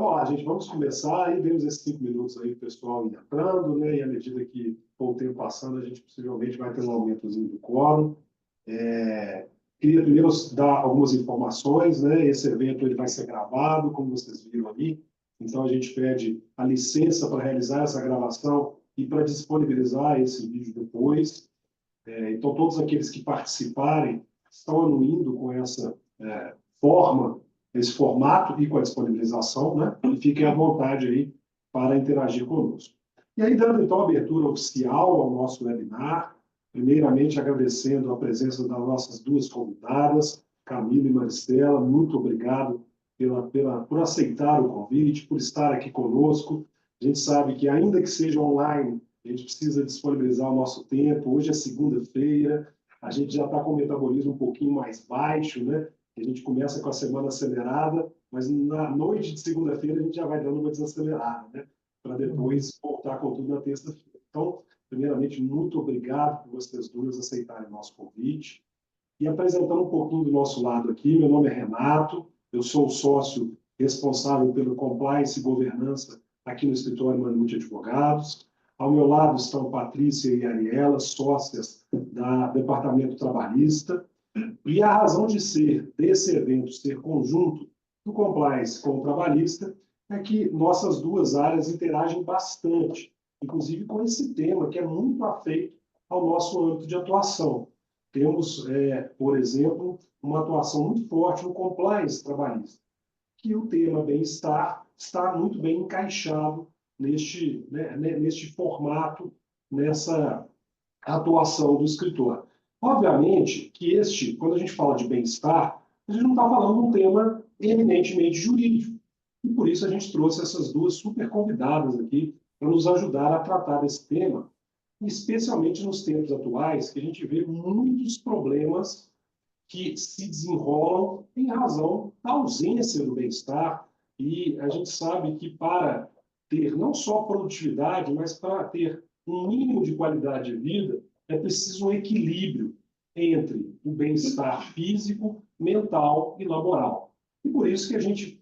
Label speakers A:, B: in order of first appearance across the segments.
A: Então, vamos lá, gente, vamos começar. Aí demos esses 5 minutos aí, o pessoal entrando, né? E à medida que for o tempo passando, a gente possivelmente vai ter um aumentozinho do quórum. Queria primeiro dar algumas informações, né? Esse evento ele vai ser gravado, como vocês viram ali. Então, a gente pede a licença para realizar essa gravação e para disponibilizar esse vídeo depois. Então, todos aqueles que participarem estão anuindo com essa forma, esse formato e com a disponibilização, né? E fiquem à vontade aí para interagir conosco. E aí, dando então a abertura oficial ao nosso webinar, primeiramente agradecendo a presença das nossas duas convidadas, Camila e Maristela, muito obrigado por aceitar o convite, por estar aqui conosco. A gente sabe que, ainda que seja online, a gente precisa disponibilizar o nosso tempo. Hoje é segunda-feira, a gente já está com o metabolismo um pouquinho mais baixo, né? A gente começa com a semana acelerada, mas na noite de segunda-feira a gente já vai dando uma desacelerada, né? Para depois voltar com tudo na terça-feira. Então, primeiramente, muito obrigado por vocês duas aceitarem o nosso convite. E apresentando um pouquinho do nosso lado aqui, meu nome é Renato, eu sou o sócio responsável pelo compliance e governança aqui no escritório Manute Advogados. Ao meu lado estão Patrícia e Ariela, sócias do Departamento Trabalhista. E a razão de ser desse evento ser conjunto do compliance com o trabalhista é que nossas duas áreas interagem bastante, inclusive com esse tema que é muito afeito ao nosso âmbito de atuação. Temos, por exemplo, uma atuação muito forte no compliance trabalhista, que o tema bem-estar está muito bem encaixado neste formato, nessa atuação do escritor. Obviamente que quando a gente fala de bem-estar, a gente não está falando de um tema eminentemente jurídico. E por isso a gente trouxe essas duas super convidadas aqui para nos ajudar a tratar desse tema, especialmente nos tempos atuais, que a gente vê muitos problemas que se desenrolam em razão da ausência do bem-estar. E a gente sabe que para ter não só produtividade, mas para ter um mínimo de qualidade de vida, é preciso um equilíbrio entre o bem-estar físico, mental e laboral. E por isso que a gente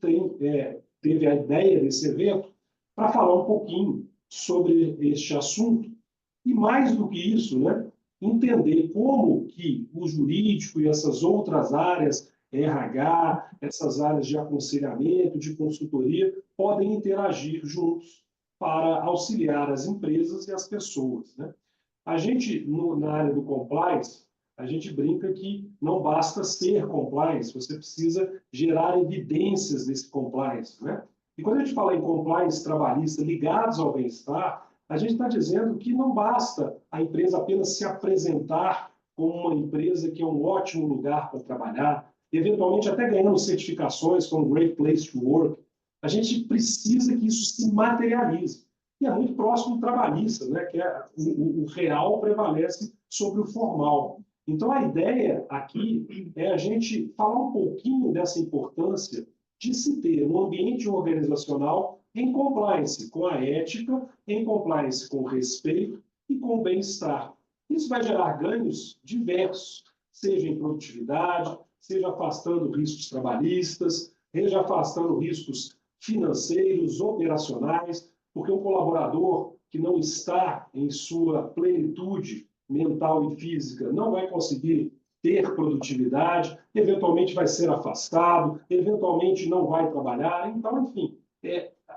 A: teve a ideia desse evento para falar um pouquinho sobre este assunto. E mais do que isso, né, entender como que o jurídico e essas outras áreas, RH, essas áreas de aconselhamento, de consultoria, podem interagir juntos para auxiliar as empresas e as pessoas, né? A gente, na área do compliance, a gente brinca que não basta ser compliance, você precisa gerar evidências desse compliance, né? E quando a gente fala em compliance trabalhista ligados ao bem-estar, a gente está dizendo que não basta a empresa apenas se apresentar como uma empresa que é um ótimo lugar para trabalhar, eventualmente até ganhando certificações como Great Place to Work. A gente precisa que isso se materialize. E é muito próximo do trabalhista, né? Que o real prevalece sobre o formal. Então, a ideia aqui é a gente falar um pouquinho dessa importância de se ter um ambiente organizacional em compliance com a ética, em compliance com o respeito e com o bem-estar. Isso vai gerar ganhos diversos, seja em produtividade, seja afastando riscos trabalhistas, seja afastando riscos financeiros, operacionais, porque um colaborador que não está em sua plenitude mental e física não vai conseguir ter produtividade, eventualmente vai ser afastado, eventualmente não vai trabalhar. Então, enfim,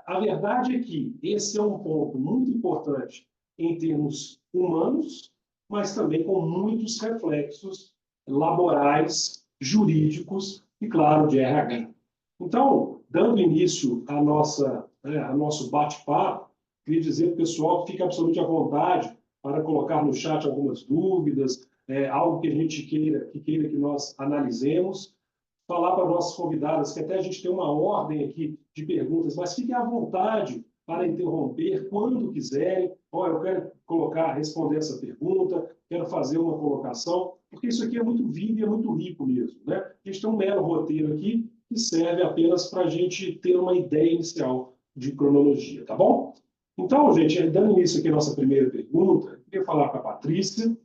A: a verdade é que esse é um ponto muito importante em termos humanos, mas também com muitos reflexos laborais, jurídicos e, claro, de RH. Então, dando início ao nosso bate-papo, queria dizer para o pessoal que fique absolutamente à vontade para colocar no chat algumas dúvidas, algo que a gente queira que nós analisemos, falar para nossas convidadas que até a gente tem uma ordem aqui de perguntas, mas fiquem à vontade para interromper quando quiserem. Eu quero responder essa pergunta, quero fazer uma colocação, porque isso aqui é muito vivo e é muito rico mesmo, né? A gente tem um mero roteiro aqui que serve apenas para a gente ter uma ideia inicial de cronologia, tá bom? Então, gente, dando início aqui à nossa primeira pergunta, eu queria falar com a Patrícia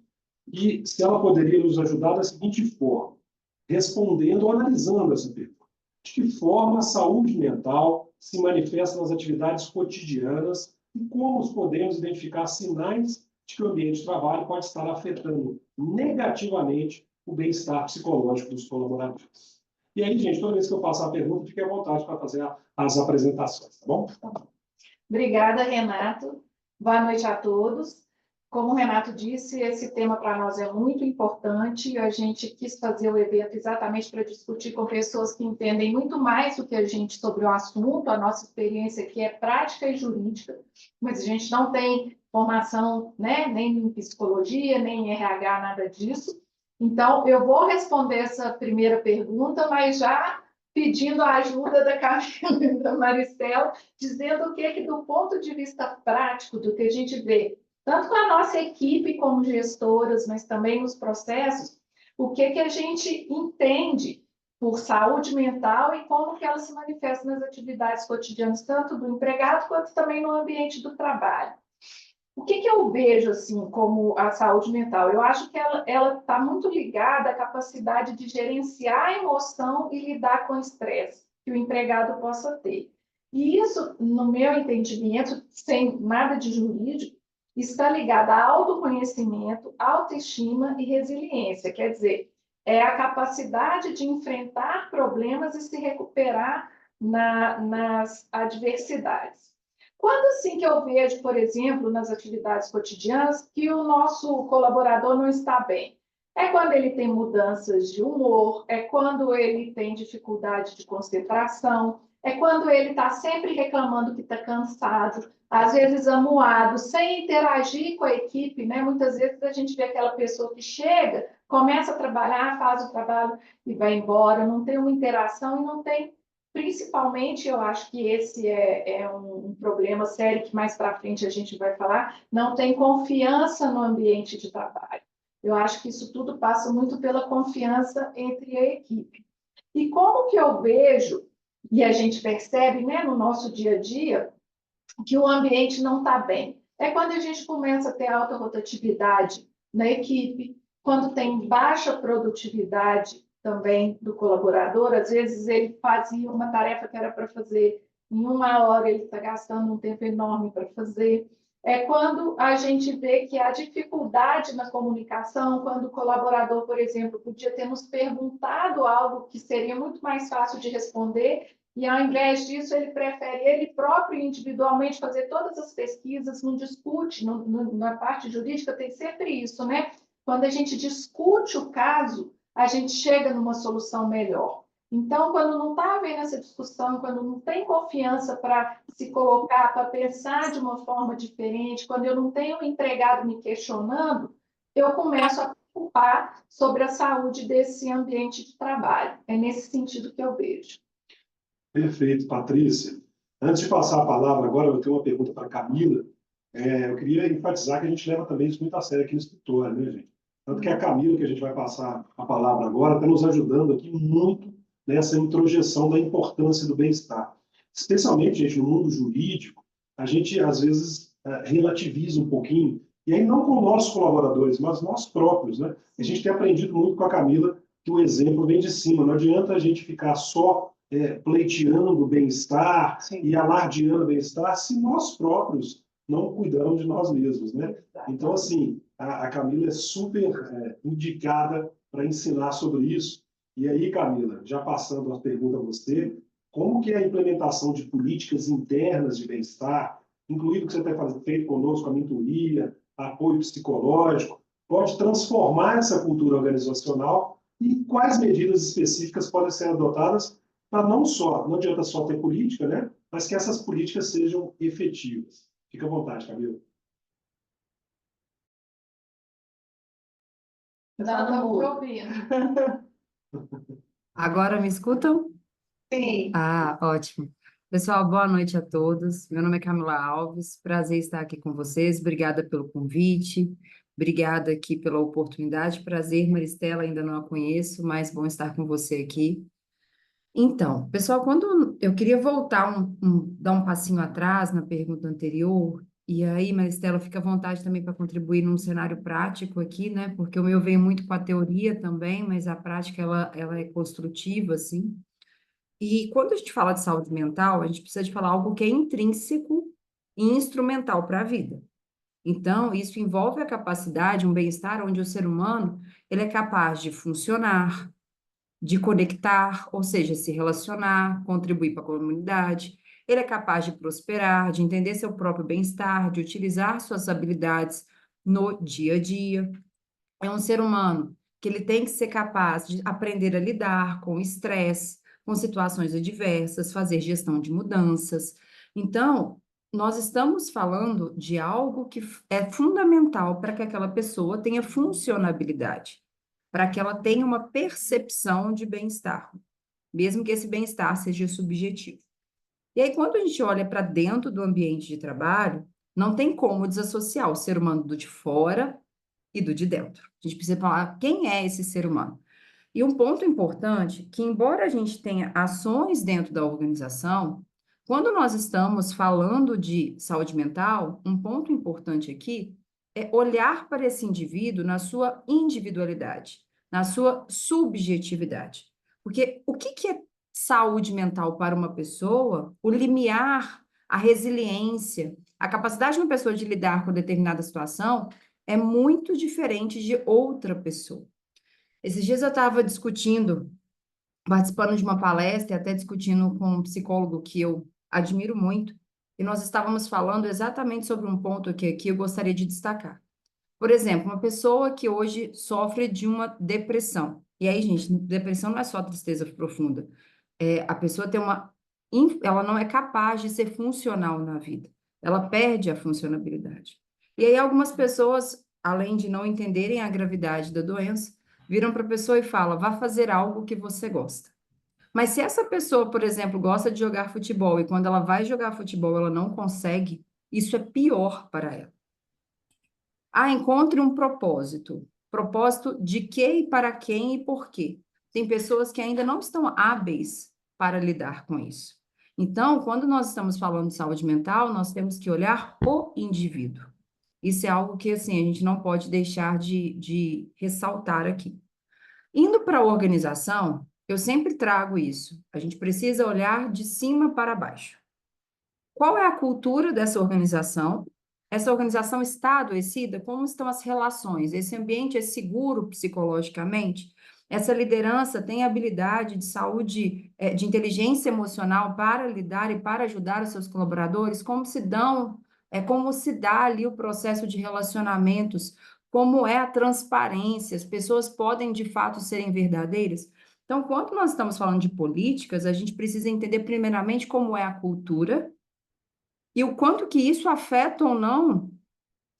A: e se ela poderia nos ajudar da seguinte forma, respondendo ou analisando essa pergunta. De que forma a saúde mental se manifesta nas atividades cotidianas e como podemos identificar sinais de que o ambiente de trabalho pode estar afetando negativamente o bem-estar psicológico dos colaboradores. E aí, gente, toda vez que eu passar a pergunta, fique à vontade para fazer as apresentações, tá bom?
B: Obrigada, Renato. Boa noite a todos. Como o Renato disse, esse tema para nós é muito importante. A gente quis fazer o evento exatamente para discutir com pessoas que entendem muito mais do que a gente sobre o assunto. A nossa experiência aqui é prática e jurídica, mas a gente não tem formação, né, nem em psicologia, nem em RH, nada disso. Então, eu vou responder essa primeira pergunta, mas já pedindo a ajuda da Camila e da Maristela, dizendo o que, do ponto de vista prático, do que a gente vê, tanto com a nossa equipe como gestoras, mas também nos processos, o que a gente entende por saúde mental e como que ela se manifesta nas atividades cotidianas, tanto do empregado quanto também no ambiente do trabalho. O que eu vejo assim como a saúde mental? Eu acho que ela está muito ligada à capacidade de gerenciar a emoção e lidar com o estresse que o empregado possa ter. E isso, no meu entendimento, sem nada de jurídico, está ligado a autoconhecimento, autoestima e resiliência. Quer dizer, é a capacidade de enfrentar problemas e se recuperar nas adversidades. Quando assim que eu vejo, por exemplo, nas atividades cotidianas, que o nosso colaborador não está bem? É quando ele tem mudanças de humor, é quando ele tem dificuldade de concentração, é quando ele está sempre reclamando que está cansado, às vezes amuado, sem interagir com a equipe, né? Muitas vezes a gente vê aquela pessoa que chega, começa a trabalhar, faz o trabalho e vai embora, não tem uma interação e não tem. Principalmente, eu acho que esse é um problema sério que mais para frente a gente vai falar, não tem confiança no ambiente de trabalho. Eu acho que isso tudo passa muito pela confiança entre a equipe. E como que eu vejo, e a gente percebe, né, no nosso dia a dia, que o ambiente não está bem? É quando a gente começa a ter alta rotatividade na equipe, quando tem baixa produtividade também do colaborador, às vezes ele fazia uma tarefa que era para fazer em 1 hora, ele está gastando um tempo enorme para fazer. É quando a gente vê que há dificuldade na comunicação, quando o colaborador, por exemplo, podia ter nos perguntado algo que seria muito mais fácil de responder, e ao invés disso, ele prefere ele próprio individualmente fazer todas as pesquisas, não discute, na parte jurídica tem sempre isso, né? Quando a gente discute o caso, a gente chega numa solução melhor. Então, quando não está havendo essa discussão, quando não tem confiança para se colocar, para pensar de uma forma diferente, quando eu não tenho um empregado me questionando, eu começo a preocupar sobre a saúde desse ambiente de trabalho. É nesse sentido que eu vejo.
A: Perfeito, Patrícia. Antes de passar a palavra agora, eu tenho uma pergunta para a Camila. Eu queria enfatizar que a gente leva também isso muito a sério aqui no escritório, né, gente? Tanto que a Camila, que a gente vai passar a palavra agora, está nos ajudando aqui muito nessa introjeção da importância do bem-estar. Especialmente, gente, no mundo jurídico, a gente, às vezes, relativiza um pouquinho, e aí não com nossos colaboradores, mas nós próprios, né? A gente tem aprendido muito com a Camila que o exemplo vem de cima. Não adianta a gente ficar só pleiteando o bem-estar e alardeando o bem-estar se nós próprios não cuidamos de nós mesmos, né? Então, assim, a Camila é super indicada para ensinar sobre isso. E aí, Camila, já passando a pergunta a você, como que é a implementação de políticas internas de bem-estar, incluído o que você tem feito conosco, a mentoria, apoio psicológico, pode transformar essa cultura organizacional e quais medidas específicas podem ser adotadas para não adianta só ter política, né? Mas que essas políticas sejam efetivas. Fica à vontade, Camila.
B: Não, estamos ouvindo.
C: Agora me escutam?
B: Sim.
C: Ah, ótimo. Pessoal, boa noite a todos. Meu nome é Camila Alves, prazer estar aqui com vocês. Obrigada pelo convite, obrigada aqui pela oportunidade. Prazer, Maristela, ainda não a conheço, mas bom estar com você aqui. Então, pessoal, quando eu queria voltar dar um passinho atrás na pergunta anterior, e aí, Maristela, fica à vontade também para contribuir num cenário prático aqui, né? Porque o meu veio muito com a teoria também, mas a prática ela é construtiva, assim. E quando a gente fala de saúde mental, a gente precisa de falar algo que é intrínseco e instrumental para a vida. Então, isso envolve a capacidade, um bem-estar onde o ser humano ele é capaz de funcionar, de conectar, ou seja, se relacionar, contribuir para a comunidade. Ele é capaz de prosperar, de entender seu próprio bem-estar, de utilizar suas habilidades no dia a dia. É um ser humano que ele tem que ser capaz de aprender a lidar com o estresse, com situações adversas, fazer gestão de mudanças. Então, nós estamos falando de algo que é fundamental para que aquela pessoa tenha funcionabilidade, para que ela tenha uma percepção de bem-estar, mesmo que esse bem-estar seja subjetivo. E aí, quando a gente olha para dentro do ambiente de trabalho, não tem como desassociar o ser humano do de fora e do de dentro. A gente precisa falar quem é esse ser humano. E um ponto importante, que embora a gente tenha ações dentro da organização, quando nós estamos falando de saúde mental, um ponto importante aqui é olhar para esse indivíduo na sua individualidade, na sua subjetividade. Porque o que é saúde mental para uma pessoa? O limiar, a resiliência, a capacidade de uma pessoa de lidar com determinada situação é muito diferente de outra pessoa. Esses dias eu estava discutindo, participando de uma palestra e até discutindo com um psicólogo que eu admiro muito, e nós estávamos falando exatamente sobre um ponto que eu gostaria de destacar. Por exemplo, uma pessoa que hoje sofre de uma depressão. E aí, gente, depressão não é só tristeza profunda. A pessoa tem ela não é capaz de ser funcional na vida. Ela perde a funcionabilidade. E aí, algumas pessoas, além de não entenderem a gravidade da doença, viram para a pessoa e falam: vá fazer algo que você gosta. Mas se essa pessoa, por exemplo, gosta de jogar futebol e quando ela vai jogar futebol ela não consegue, isso é pior para ela. Encontre um propósito. Propósito de quê e para quem e por quê. Tem pessoas que ainda não estão hábeis para lidar com isso. Então, quando nós estamos falando de saúde mental, nós temos que olhar o indivíduo. Isso é algo que, assim, a gente não pode deixar de ressaltar aqui. Indo para a organização, eu sempre trago isso. A gente precisa olhar de cima para baixo. Qual é a cultura dessa organização? Essa organização está adoecida? Como estão as relações? Esse ambiente é seguro psicologicamente? Essa liderança tem habilidade de saúde, de inteligência emocional para lidar e para ajudar os seus colaboradores? Como se dá ali o processo de relacionamentos? Como é a transparência? As pessoas podem de fato serem verdadeiras? Então, quando nós estamos falando de políticas, a gente precisa entender primeiramente como é a cultura e o quanto que isso afeta ou não,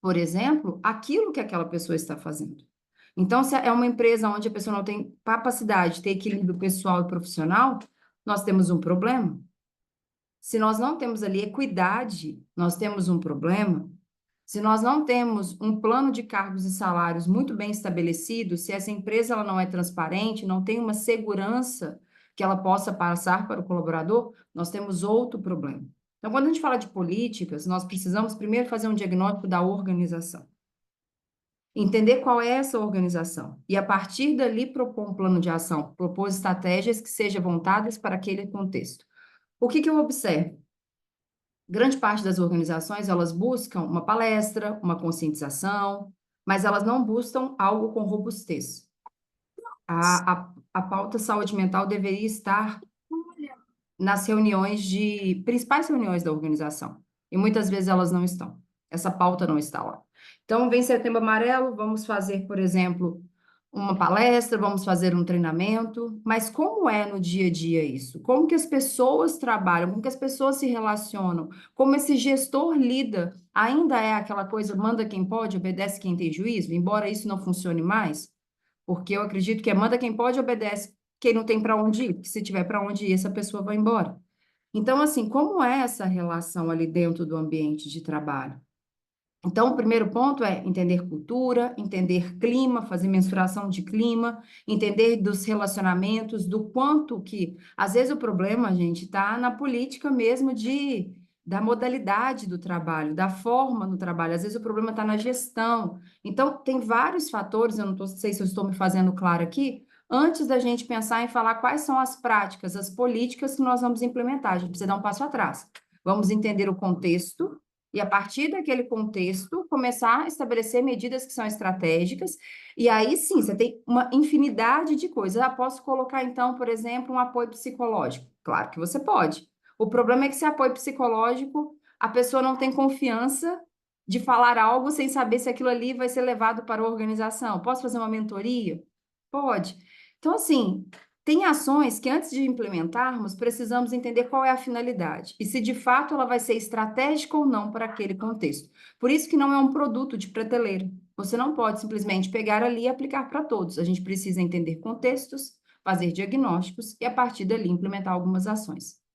C: por exemplo, aquilo que aquela pessoa está fazendo. Então, se é uma empresa onde a pessoa não tem capacidade de ter equilíbrio pessoal e profissional, nós temos um problema. Se nós não temos ali equidade, nós temos um problema. Se nós não temos um plano de cargos e salários muito bem estabelecido, se essa empresa ela não é transparente, não tem uma segurança que ela possa passar para o colaborador, nós temos outro problema. Então, quando a gente fala de políticas, nós precisamos primeiro fazer um diagnóstico da organização. Entender qual é essa organização. E, a partir dali, propor um plano de ação, propor estratégias que sejam voltadas para aquele contexto. O que eu observo? Grande parte das organizações, elas buscam uma palestra, uma conscientização, mas elas não buscam algo com robustez. A pauta saúde mental deveria estar nas principais reuniões da organização, e muitas vezes elas não estão. Essa pauta não está lá. Então, vem Setembro Amarelo, vamos fazer, por exemplo, uma palestra, vamos fazer um treinamento, mas como é no dia a dia isso? Como que as pessoas trabalham, como que as pessoas se relacionam, como esse gestor lida, ainda é aquela coisa, manda quem pode, obedece quem tem juízo, embora isso não funcione mais, porque eu acredito que manda quem pode, obedece quem não tem para onde ir, porque se tiver para onde ir, essa pessoa vai embora. Então, assim, como é essa relação ali dentro do ambiente de trabalho? Então, o primeiro ponto é entender cultura, entender clima, fazer mensuração de clima, entender dos relacionamentos, do quanto que, às vezes, o problema, gente, está na política mesmo da modalidade do trabalho, da forma no trabalho. Às vezes, o problema está na gestão. Então, tem vários fatores, eu não sei se eu estou me fazendo claro aqui, antes da gente pensar em falar quais são as práticas, as políticas que nós vamos implementar. A gente precisa dar um passo atrás. Vamos entender o contexto e, a partir daquele contexto, começar a estabelecer medidas que são estratégicas. E aí, sim, você tem uma infinidade de coisas. Ah, posso colocar, então, por exemplo, um apoio psicológico? Claro que você pode. O problema é que esse apoio psicológico, a pessoa não tem confiança de falar algo sem saber se aquilo ali vai ser levado para a organização. Posso fazer uma mentoria? Pode. Então, assim, tem ações que antes de implementarmos, precisamos entender qual é a finalidade e se de fato ela vai ser estratégica ou não para aquele contexto. Por isso que não é um produto de prateleira. Você não pode simplesmente pegar ali e aplicar para todos. A gente precisa entender contextos, fazer diagnósticos e, a partir dali, implementar algumas ações.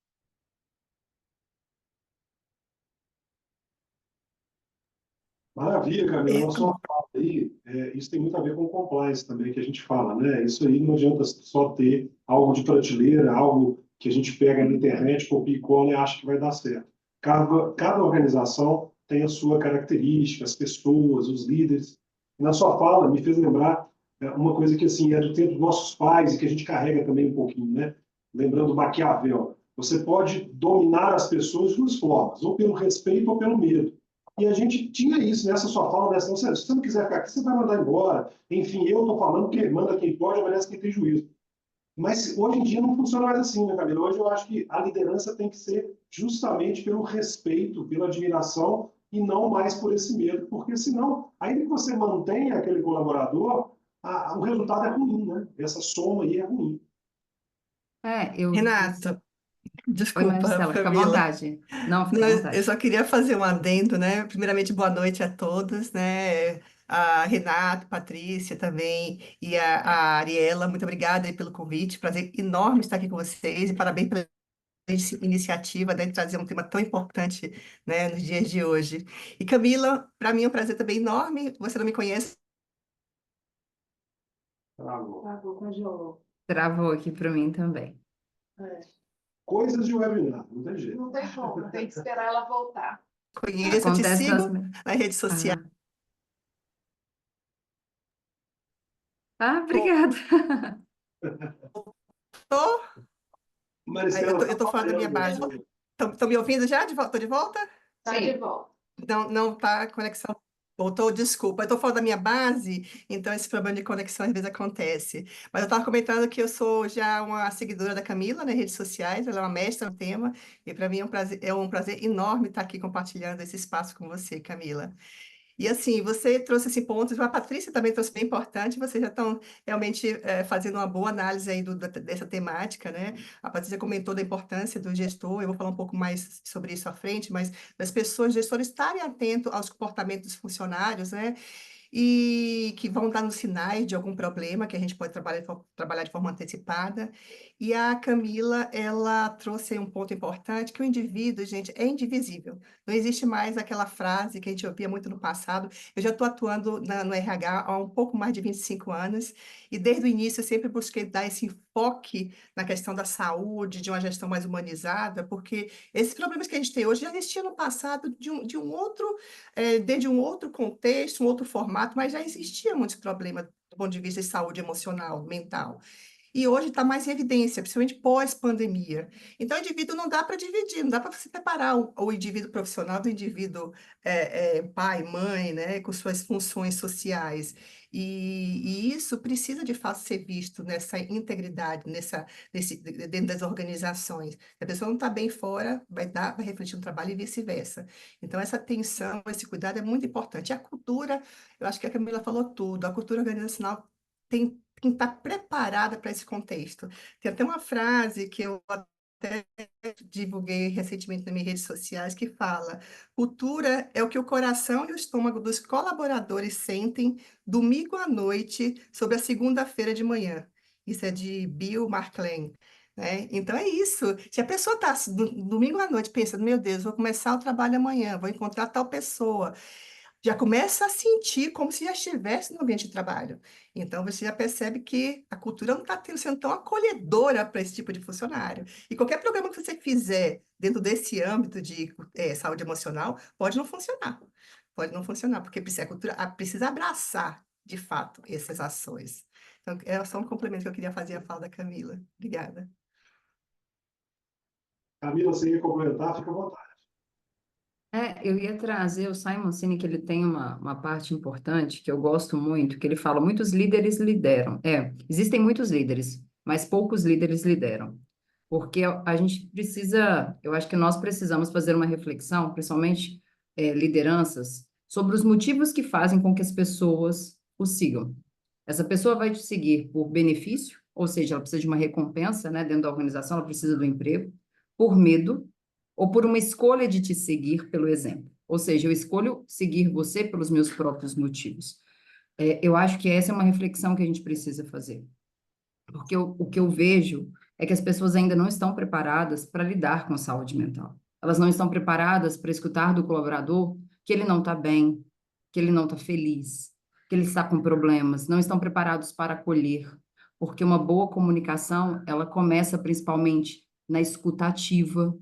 A: Maravilha, Camila. Na sua fala aí, isso tem muito a ver com compliance também, que a gente fala, né? Isso aí não adianta só ter algo de prateleira, algo que a gente pega na internet, copia e cola e acha que vai dar certo. Cada organização tem a sua característica, as pessoas, os líderes. Na sua fala, me fez lembrar uma coisa que, assim, é do tempo dos nossos pais e que a gente carrega também um pouquinho, né? Lembrando Maquiavel. Você pode dominar as pessoas de duas formas, ou pelo respeito ou pelo medo. E a gente tinha isso nessa sua fala, dessa, se você não quiser ficar aqui, você vai mandar embora. Enfim, eu estou falando que manda quem pode, obedece quem tem juízo. Mas hoje em dia não funciona mais assim, né, Camila? Hoje eu acho que a liderança tem que ser justamente pelo respeito, pela admiração e não mais por esse medo, porque senão, ainda que você mantenha aquele colaborador, o resultado é ruim, né? Essa soma aí é ruim.
C: Eu...
D: Renato,
C: Oi,
D: desculpa,
C: Marcela, fica à
D: Camila.
C: vontade. Não, fica
D: Não,
C: à
D: eu
C: vontade.
D: só queria fazer um adendo, né? Primeiramente, boa noite a todos, né? A Renato, Patrícia também e a Ariela, muito obrigada aí pelo convite. Prazer enorme estar aqui com vocês e parabéns pela iniciativa, né, de trazer um tema tão importante, né, nos dias de hoje. E Camila, para mim é um prazer também enorme. Você não me conhece?
A: Travou.
B: Congelou.
C: Travou aqui para mim também.
A: Coisas de webinar, não tem jeito.
B: Não tem como, tem que esperar ela voltar.
D: Conheço, eu te
C: Acontece nas...
D: sigo na rede social.
C: Obrigada.
D: Aí eu
A: Maristela
D: tô,
A: está
D: eu tô fora da minha base.
A: falhando.
D: Estão me ouvindo já? Tô de volta?
B: Está de volta.
D: Não, não tá, a conexão voltou, desculpa. Eu estou fora da minha base, então esse problema de conexão às vezes acontece. Mas eu estava comentando que eu sou já uma seguidora da Camila nas redes sociais, ela é uma mestra no tema, e para mim é um prazer enorme estar aqui compartilhando esse espaço com você, Camila. E assim, você trouxe esse ponto, a Patrícia também trouxe bem importante, vocês já estão realmente fazendo uma boa análise aí dessa temática, né? A Patrícia comentou da importância do gestor, eu vou falar um pouco mais sobre isso à frente, mas das pessoas, gestores, estarem atentos aos comportamentos dos funcionários, né? E que vão dando sinais de algum problema que a gente pode trabalhar de forma antecipada. E a Camila, ela trouxe aí um ponto importante, que o indivíduo, gente, é indivisível. Não existe mais aquela frase que a gente ouvia muito no passado. Eu já estou atuando no RH há um pouco mais de 25 anos, e desde o início eu sempre busquei dar esse enfoque na questão da saúde, de uma gestão mais humanizada, porque esses problemas que a gente tem hoje já existiam no passado de um outro desde um outro contexto, um outro formato, mas já existia muitos problemas do ponto de vista de saúde emocional, mental. E hoje está mais em evidência, principalmente pós-pandemia. Então, o indivíduo não dá para dividir, não dá para se separar o indivíduo profissional do indivíduo pai, mãe, né, com suas funções sociais. E isso precisa, de fato, ser visto nessa integridade, dentro das organizações. Se a pessoa não está bem fora, vai refletir no trabalho e vice-versa. Então, essa atenção, esse cuidado é muito importante. E a cultura, eu acho que a Camila falou tudo, a cultura organizacional tem que estar preparada para esse contexto. Tem até uma frase que eu até divulguei recentemente nas minhas redes sociais que fala: cultura é o que o coração e o estômago dos colaboradores sentem domingo à noite sobre a segunda-feira de manhã. Isso é de Bill Marklein. Né? Então é isso. Se a pessoa está domingo à noite pensando, meu Deus, vou começar o trabalho amanhã, vou encontrar tal pessoa, já começa a sentir como se já estivesse no ambiente de trabalho. Então, você já percebe que a cultura não está sendo tão acolhedora para esse tipo de funcionário. E qualquer programa que você fizer dentro desse âmbito de saúde emocional pode não funcionar. Pode não funcionar, porque a cultura precisa abraçar, de fato, essas ações. Então, era só um complemento que eu queria fazer à fala da Camila. Obrigada.
A: Camila, você ia complementar, fica à vontade.
C: Eu ia trazer o Simon Sinek, que ele tem uma parte importante que eu gosto muito, que ele fala, muitos líderes lideram. Existem muitos líderes, mas poucos líderes lideram. Porque a gente precisa, eu acho que nós precisamos fazer uma reflexão, principalmente lideranças, sobre os motivos que fazem com que as pessoas o sigam. Essa pessoa vai te seguir por benefício, ou seja, ela precisa de uma recompensa, né, dentro da organização, ela precisa do emprego, por medo, ou por uma escolha de te seguir pelo exemplo. Ou seja, eu escolho seguir você pelos meus próprios motivos. Eu acho que essa é uma reflexão que a gente precisa fazer. Porque o que eu vejo é que as pessoas ainda não estão preparadas para lidar com a saúde mental. Elas não estão preparadas para escutar do colaborador que ele não está bem, que ele não está feliz, que ele está com problemas, não estão preparados para acolher, porque uma boa comunicação, ela começa principalmente na escuta ativa.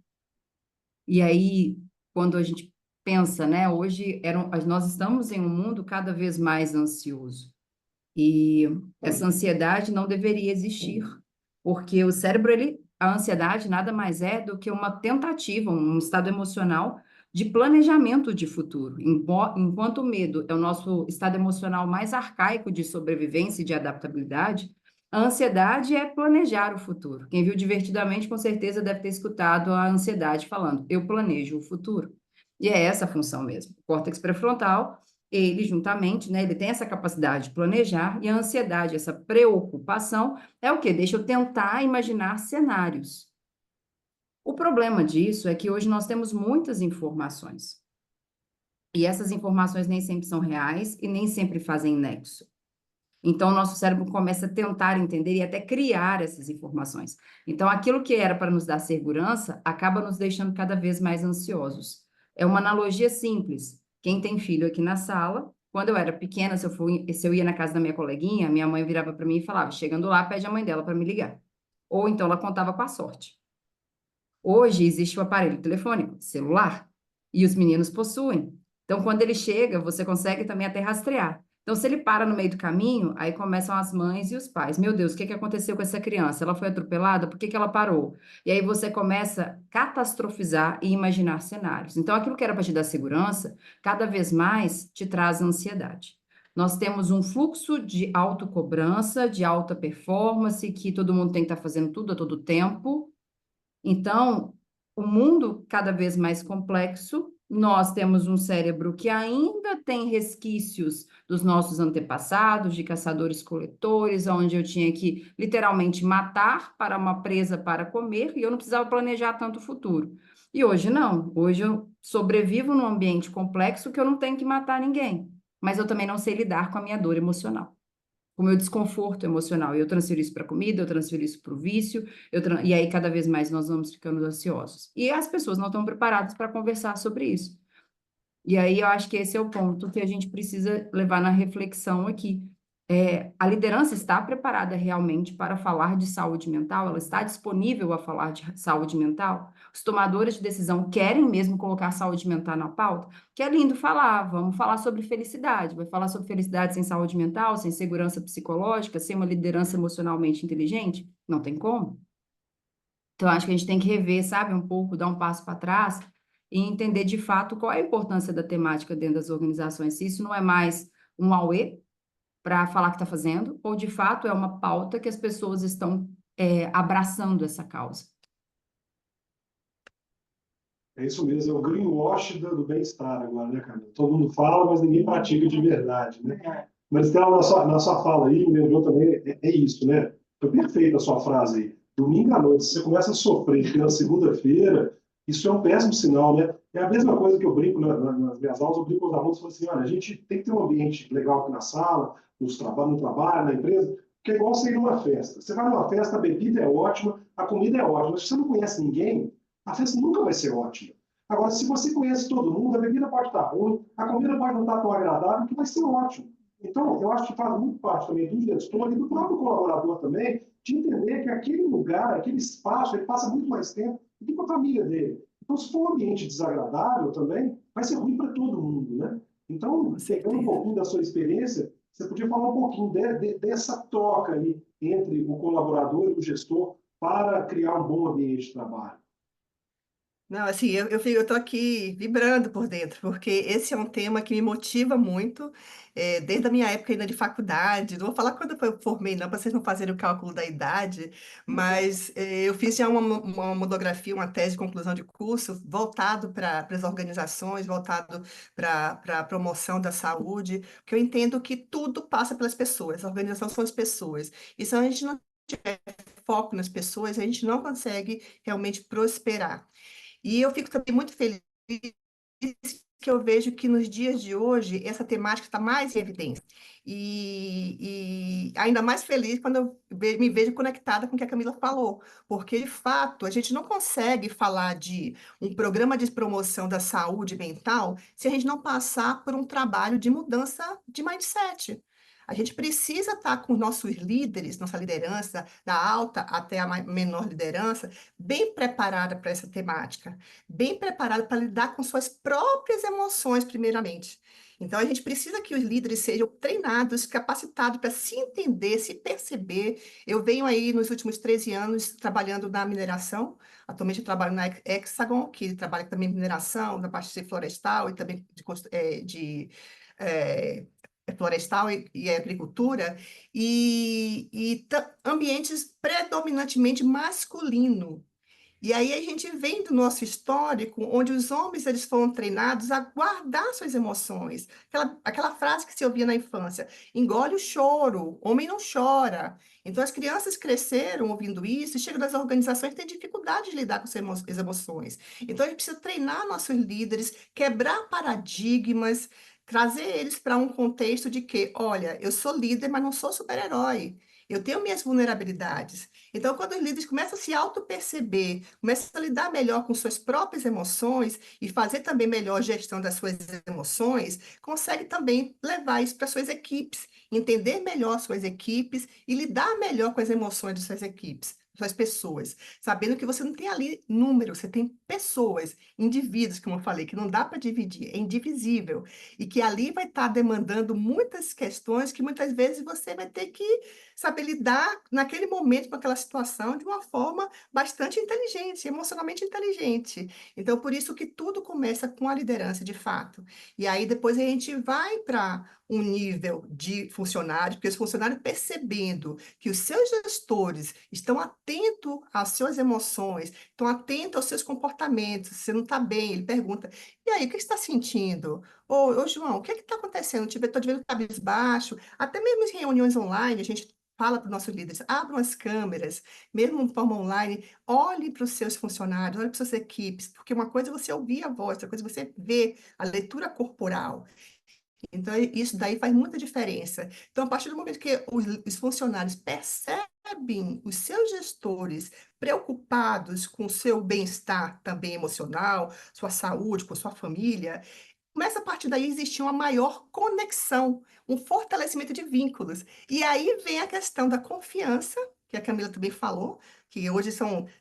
C: E aí, quando a gente pensa, né, hoje nós estamos em um mundo cada vez mais ansioso. E essa ansiedade não deveria existir, porque o cérebro, a ansiedade nada mais é do que uma tentativa, um estado emocional de planejamento de futuro. Enquanto o medo é o nosso estado emocional mais arcaico de sobrevivência e de adaptabilidade, a ansiedade é planejar o futuro. Quem viu Divertidamente, com certeza deve ter escutado a ansiedade falando, eu planejo o futuro. E é essa a função mesmo. O córtex pré-frontal, ele juntamente, né, ele tem essa capacidade de planejar, e a ansiedade, essa preocupação, é o quê? Deixa eu tentar imaginar cenários. O problema disso é que hoje nós temos muitas informações. E essas informações nem sempre são reais e nem sempre fazem nexo. Então, o nosso cérebro começa a tentar entender e até criar essas informações. Então, aquilo que era para nos dar segurança acaba nos deixando cada vez mais ansiosos. É uma analogia simples. Quem tem filho aqui na sala, quando eu era pequena, se eu ia na casa da minha coleguinha, minha mãe virava para mim e falava, chegando lá, pede a mãe dela para me ligar. Ou então ela contava com a sorte. Hoje existe o aparelho telefônico, celular, e os meninos possuem. Então, quando ele chega, você consegue também até rastrear. Então, se ele para no meio do caminho, aí começam as mães e os pais. Meu Deus, o que aconteceu com essa criança? Ela foi atropelada? Por que ela parou? E aí você começa a catastrofizar e imaginar cenários. Então, aquilo que era para te dar segurança, cada vez mais te traz ansiedade. Nós temos um fluxo de autocobrança, de alta performance, que todo mundo tem que estar fazendo tudo a todo tempo. Então, o mundo cada vez mais complexo, nós temos um cérebro que ainda tem resquícios dos nossos antepassados, de caçadores-coletores, onde eu tinha que literalmente matar para uma presa para comer, e eu não precisava planejar tanto o futuro. E hoje não, hoje eu sobrevivo num ambiente complexo que eu não tenho que matar ninguém, mas eu também não sei lidar com a minha dor emocional, com o meu desconforto emocional. Eu transfiro isso para a comida, eu transfiro isso para o vício, e aí cada vez mais nós vamos ficando ansiosos. E as pessoas não estão preparadas para conversar sobre isso. E aí eu acho que esse é o ponto que a gente precisa levar na reflexão aqui. A liderança está preparada realmente para falar de saúde mental? Ela está disponível a falar de saúde mental? Os tomadores de decisão querem mesmo colocar saúde mental na pauta? Que é lindo falar, vamos falar sobre felicidade. Vai falar sobre felicidade sem saúde mental, sem segurança psicológica, sem uma liderança emocionalmente inteligente? Não tem como. Então, acho que a gente tem que rever, sabe, um pouco, dar um passo para trás e entender de fato qual é a importância da temática dentro das organizações. Se isso não é mais um auê para falar que está fazendo, ou de fato é uma pauta que as pessoas estão abraçando essa causa.
A: É isso mesmo, é o greenwash do bem-estar agora, né, Camila? Todo mundo fala, mas ninguém pratica de verdade, né? Mas, Stella, na sua fala aí, me lembrou também, é isso, né? Foi perfeita a sua frase aí. Domingo à noite, se você começa a sofrer pela segunda-feira, isso é um péssimo sinal, né? É a mesma coisa que eu brinco nas minhas aulas, eu brinco com os alunos, falo assim, olha, a gente tem que ter um ambiente legal aqui na sala, no trabalho, na empresa, que é igual você ir numa festa. Você vai numa festa, a bebida é ótima, a comida é ótima, mas se você não conhece ninguém, a festa nunca vai ser ótima. Agora, se você conhece todo mundo, a bebida pode estar ruim, a comida pode não estar tão agradável, que vai ser ótimo. Então, eu acho que faz muito parte também do gestor e do próprio colaborador também, de entender que aquele lugar, aquele espaço, ele passa muito mais tempo do que com a família dele. Então, se for um ambiente desagradável também, vai ser ruim para todo mundo, né? Então, pegando um pouquinho da sua experiência, Você podia falar um pouquinho dessa troca aí entre o colaborador e o gestor para criar um bom ambiente de trabalho?
D: Não, assim, eu tô aqui vibrando por dentro, porque esse é um tema que me motiva muito, desde a minha época ainda de faculdade. Não vou falar quando eu formei, não, para vocês não fazerem o cálculo da idade, mas eu fiz já uma monografia, uma tese de conclusão de curso voltado para as organizações, voltado para a promoção da saúde, porque eu entendo que tudo passa pelas pessoas, a organização são as pessoas. E se a gente não tiver foco nas pessoas, a gente não consegue realmente prosperar. E eu fico também muito feliz que eu vejo que nos dias de hoje essa temática está mais em evidência. E ainda mais feliz quando eu me vejo conectada com o que a Camila falou, porque de fato a gente não consegue falar de um programa de promoção da saúde mental se a gente não passar por um trabalho de mudança de mindset. A gente precisa estar com nossos líderes, nossa liderança, da alta até a menor liderança, bem preparada para essa temática, bem preparada para lidar com suas próprias emoções, primeiramente. Então, a gente precisa que os líderes sejam treinados, capacitados para se entender, se perceber. Eu venho aí nos últimos 13 anos trabalhando na mineração. Atualmente eu trabalho na Hexagon, que trabalha também em mineração, na parte de florestal e também eh, florestal e agricultura, e ambientes predominantemente masculino. E aí a gente vem do nosso histórico, onde os homens eles foram treinados a guardar suas emoções. Aquela frase que se ouvia na infância, engole o choro, homem não chora. Então as crianças cresceram ouvindo isso e chegam das organizações e têm dificuldade de lidar com as emoções. Então a gente precisa treinar nossos líderes, quebrar paradigmas, trazer eles para um contexto de que, olha, eu sou líder, mas não sou super-herói. Eu tenho minhas vulnerabilidades. Então, quando os líderes começam a se auto-perceber, começam a lidar melhor com suas próprias emoções e fazer também melhor gestão das suas emoções, consegue também levar isso para suas equipes, entender melhor suas equipes e lidar melhor com as emoções de suas equipes, suas pessoas, sabendo que você não tem ali número, você tem pessoas, indivíduos, como eu falei, que não dá para dividir, é indivisível, e que ali vai estar demandando muitas questões que muitas vezes você vai ter que saber lidar naquele momento com aquela situação de uma forma bastante inteligente, emocionalmente inteligente. Então, por isso que tudo começa com a liderança, de fato. E aí depois a gente vai para um nível de funcionário, porque os funcionários percebendo que os seus gestores estão atentos às suas emoções, estão atentos aos seus comportamentos, se você não está bem, ele pergunta, e aí, o que você está sentindo? Ô, João, o que está acontecendo? Estou te vendo cabisbaixo. Até mesmo em reuniões online, a gente fala para os nossos líderes, abram as câmeras, mesmo de forma online, olhe para os seus funcionários, olhe para as suas equipes, porque uma coisa é você ouvir a voz, outra coisa é você ver a leitura corporal. Então, isso daí faz muita diferença. Então, a partir do momento que os funcionários percebem os seus gestores preocupados com o seu bem-estar também emocional, sua saúde, com sua família, começa a partir daí a existir uma maior conexão, um fortalecimento de vínculos. E aí vem a questão da confiança, que a Camila também falou, que hoje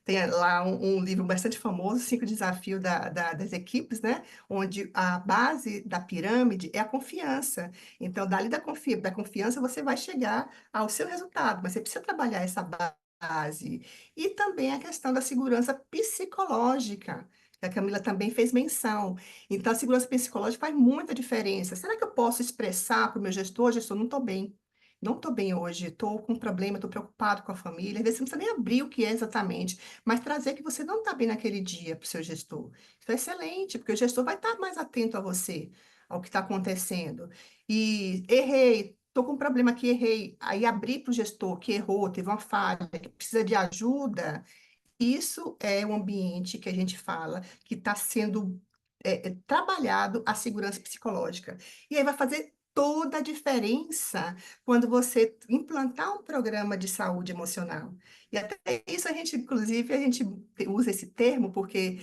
D: tem lá um livro bastante famoso, Cinco Desafios das Equipes, né? Onde a base da pirâmide é a confiança. Então, dali da confiança, você vai chegar ao seu resultado, mas você precisa trabalhar essa base. E também a questão da segurança psicológica, que a Camila também fez menção. Então, a segurança psicológica faz muita diferença. Será que eu posso expressar para o meu gestor, gestor, não estou bem. Não estou bem hoje, estou com um problema, estou preocupado com a família. Às vezes você não precisa nem abrir o que é exatamente, mas trazer que você não está bem naquele dia para o seu gestor. Isso é excelente, porque o gestor vai estar mais atento a você, ao que está acontecendo. E errei, estou com um problema aqui, errei. Aí abrir para o gestor que errou, teve uma falha, que precisa de ajuda, isso é um ambiente que a gente fala que está sendo trabalhado a segurança psicológica. E aí vai fazer toda a diferença quando você implantar um programa de saúde emocional. E até isso a gente, inclusive, a gente usa esse termo porque,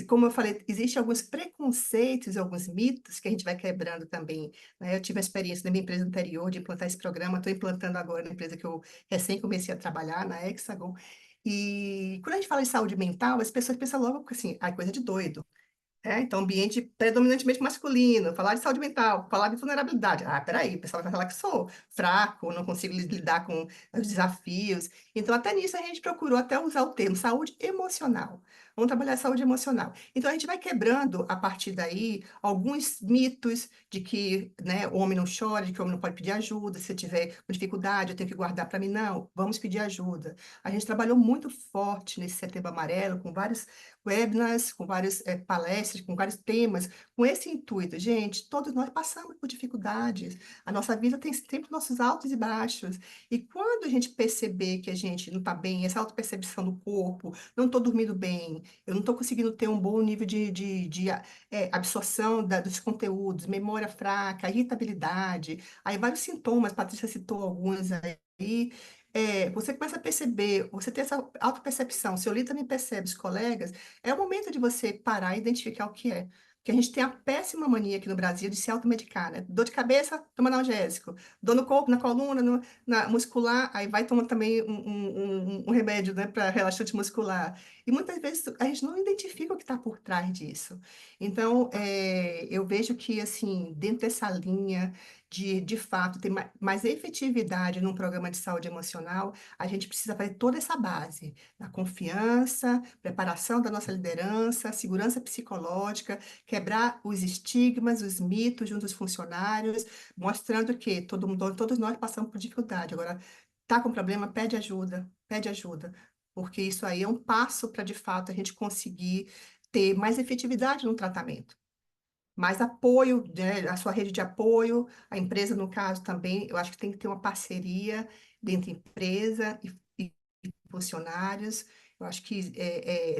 D: como eu falei, existem alguns preconceitos, alguns mitos que a gente vai quebrando também, né? Eu tive a experiência da minha empresa anterior de implantar esse programa, estou implantando agora na empresa que eu recém comecei a trabalhar, na Hexagon, e quando a gente fala de saúde mental, as pessoas pensam logo assim, ah, coisa de doido. Então, ambiente predominantemente masculino, falar de saúde mental, falar de vulnerabilidade. Ah, peraí, o pessoal vai falar que sou fraco, não consigo lidar com os desafios. Então, até nisso a gente procurou até usar o termo saúde emocional. Vamos trabalhar a saúde emocional. Então, a gente vai quebrando, a partir daí, alguns mitos de que, né, o homem não chora, de que o homem não pode pedir ajuda, se eu tiver com dificuldade, eu tenho que guardar para mim. Não, vamos pedir ajuda. A gente trabalhou muito forte nesse Setembro Amarelo, com vários webinars, com várias palestras, com vários temas, com esse intuito. Gente, todos nós passamos por dificuldades. A nossa vida tem sempre nossos altos e baixos. E quando a gente perceber que a gente não está bem, essa autopercepção do corpo, não estou dormindo bem, eu não estou conseguindo ter um bom nível de absorção dos conteúdos, memória fraca, irritabilidade, aí vários sintomas, Patrícia citou alguns aí, você começa a perceber, você tem essa autopercepção, seu líder também percebe, os colegas, é o momento de você parar e identificar o que é. Porque a gente tem a péssima mania aqui no Brasil de se automedicar, né? Dor de cabeça, toma analgésico. Dor no corpo, na coluna, na muscular, aí vai tomando também um remédio, né, para relaxante muscular. E muitas vezes a gente não identifica o que está por trás disso. Então, eu vejo que, assim, dentro dessa linha de fato, ter mais efetividade num programa de saúde emocional, a gente precisa fazer toda essa base da confiança, preparação da nossa liderança, segurança psicológica, quebrar os estigmas, os mitos junto aos funcionários, mostrando que todo mundo, todos nós passamos por dificuldade. Agora, tá com problema, pede ajuda, porque isso aí é um passo para, de fato, a gente conseguir ter mais efetividade no tratamento. Mais apoio, né, a sua rede de apoio, a empresa, no caso, também, eu acho que tem que ter uma parceria entre empresa e funcionários. Eu acho que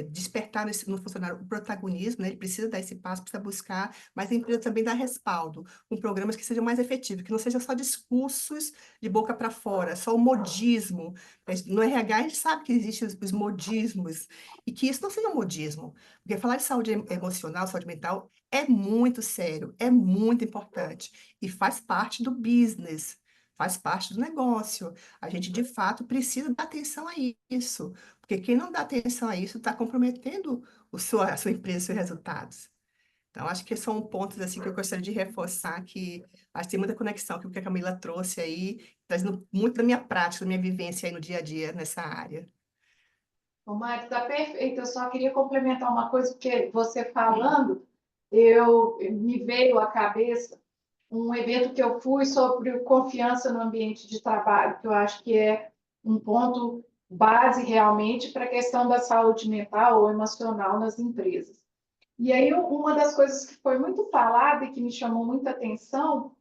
D: despertar no funcionário o protagonismo, né? Ele precisa dar esse passo, precisa buscar, mas a empresa também dá respaldo, com programas que sejam mais efetivos, que não sejam só discursos de boca para fora, só o modismo. No RH, a gente sabe que existem os modismos, e que isso não seja um modismo, porque falar de saúde emocional, saúde mental, é muito sério, é muito importante, e faz parte do business, faz parte do negócio. A gente, de fato, precisa dar atenção a isso, porque quem não dá atenção a isso está comprometendo a sua empresa, os seus resultados. Então, acho que são pontos assim, que eu gostaria de reforçar, que acho que tem muita conexão com o que a Camila trouxe aí, trazendo muito da minha prática, da minha vivência aí no dia a dia nessa área.
B: Ô, Mari, está perfeito. Eu só queria complementar uma coisa, porque você falando, me veio à cabeça um evento que eu fui sobre confiança no ambiente de trabalho, que eu acho que é um ponto base realmente para a questão da saúde mental ou emocional nas empresas. E aí, uma das coisas que foi muito falada e que me chamou muita atenção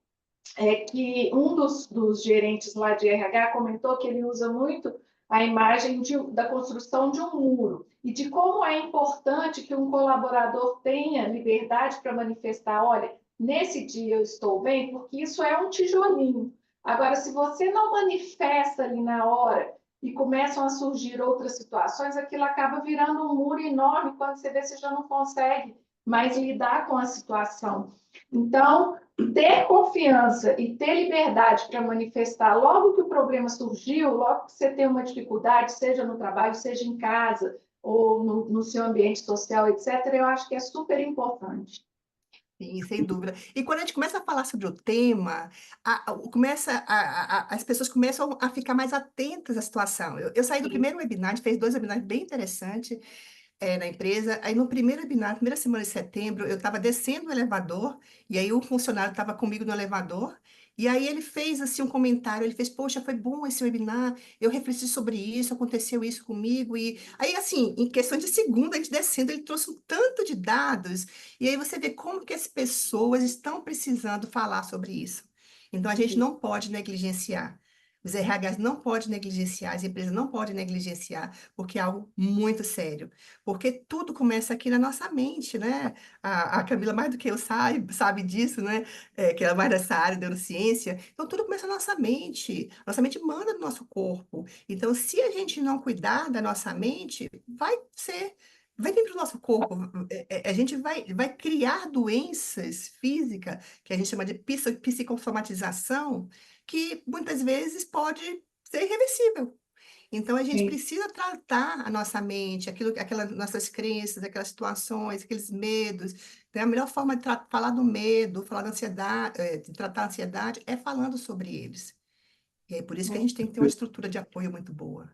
B: é que um dos gerentes lá de RH comentou que ele usa muito a imagem da construção de um muro e de como é importante que um colaborador tenha liberdade para manifestar, olha, nesse dia eu estou bem, porque isso é um tijolinho. Agora, se você não manifesta ali na hora e começam a surgir outras situações, aquilo acaba virando um muro enorme, quando você vê, você já não consegue mais lidar com a situação. Então, ter confiança e ter liberdade para manifestar logo que o problema surgiu, logo que você tem uma dificuldade, seja no trabalho, seja em casa, ou no seu ambiente social, etc., eu acho que é super importante.
D: Sim, sem dúvida. E quando a gente começa a falar sobre o tema, as pessoas começam a ficar mais atentas à situação. Eu saí do primeiro webinar, a gente fez 2 webinars bem interessantes, na empresa. Aí no primeiro webinar, primeira semana de setembro, eu estava descendo o elevador, e aí o funcionário estava comigo no elevador, e aí ele fez assim um comentário, ele fez, poxa, foi bom esse webinar, eu refleti sobre isso, aconteceu isso comigo, e aí assim, em questão de segundo, a gente descendo, ele trouxe um tanto de dados, e aí você vê como que as pessoas estão precisando falar sobre isso. Então a gente não pode negligenciar. Os RHs não podem negligenciar, as empresas não podem negligenciar, porque é algo muito sério. Porque tudo começa aqui na nossa mente, né? A Camila, mais do que eu, sabe disso, né? Que ela é mais dessa área de neurociência. Então, tudo começa na nossa mente. Nossa mente manda no nosso corpo. Então, se a gente não cuidar da nossa mente, vai vir para o nosso corpo. A gente vai criar doenças físicas, que a gente chama de psicossomatização, que muitas vezes pode ser irreversível. Então, a gente
B: Sim.
D: precisa tratar a nossa mente, aquelas nossas crenças, aquelas situações, aqueles medos. Então, a melhor forma de falar do medo, falar da ansiedade, de tratar a ansiedade, é falando sobre eles. E é por isso que a gente tem que ter uma estrutura de apoio muito boa.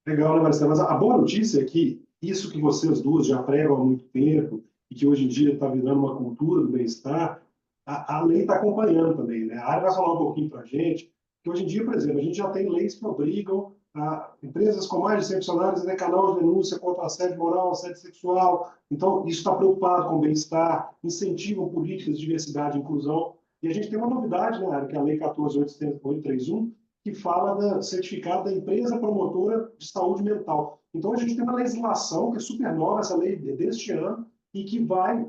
A: Legal, né, Marcelo? Mas a boa notícia é que isso que vocês duas já pregam há muito tempo e que hoje em dia está virando uma cultura do bem-estar, a lei está acompanhando também, né? A área vai falar um pouquinho para a gente, que hoje em dia, por exemplo, a gente já tem leis que obrigam a empresas com mais de 100 funcionários a ter canal de denúncia contra assédio moral, assédio sexual. Então, isso está preocupado com o bem-estar, incentivam políticas de diversidade e inclusão. E a gente tem uma novidade, né, que é a Lei 14.831, que fala da certificado da empresa promotora de saúde mental. Então, a gente tem uma legislação que é super nova, essa lei deste ano, e que vai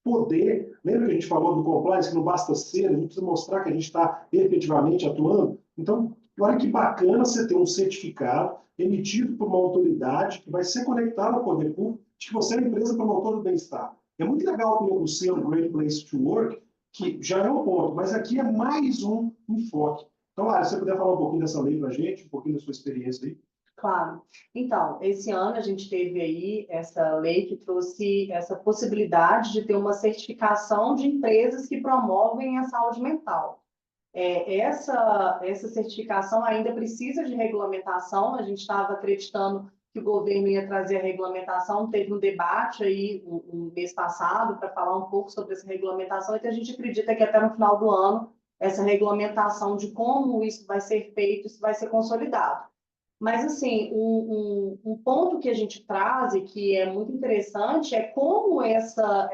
A: poder... Lembra que a gente falou do compliance, que não basta ser, a gente precisa mostrar que a gente está efetivamente atuando? Então, olha que bacana você ter um certificado emitido por uma autoridade que vai ser conectado ao poder público de que você é uma empresa promotora do bem-estar. É muito legal ter o selo Great Place to Work, que já é um ponto, mas aqui é mais um enfoque. Então, se você puder falar um pouquinho dessa lei para a gente, um pouquinho da sua experiência aí.
E: Claro. Então, esse ano a gente teve aí essa lei que trouxe essa possibilidade de ter uma certificação de empresas que promovem a saúde mental. Essa certificação ainda precisa de regulamentação, a gente estava acreditando que o governo ia trazer a regulamentação, teve um debate aí no mês passado para falar um pouco sobre essa regulamentação, então a gente acredita que até no final do ano essa regulamentação de como isso vai ser feito, isso vai ser consolidado. Mas, assim, um ponto que a gente traz e que é muito interessante é como essa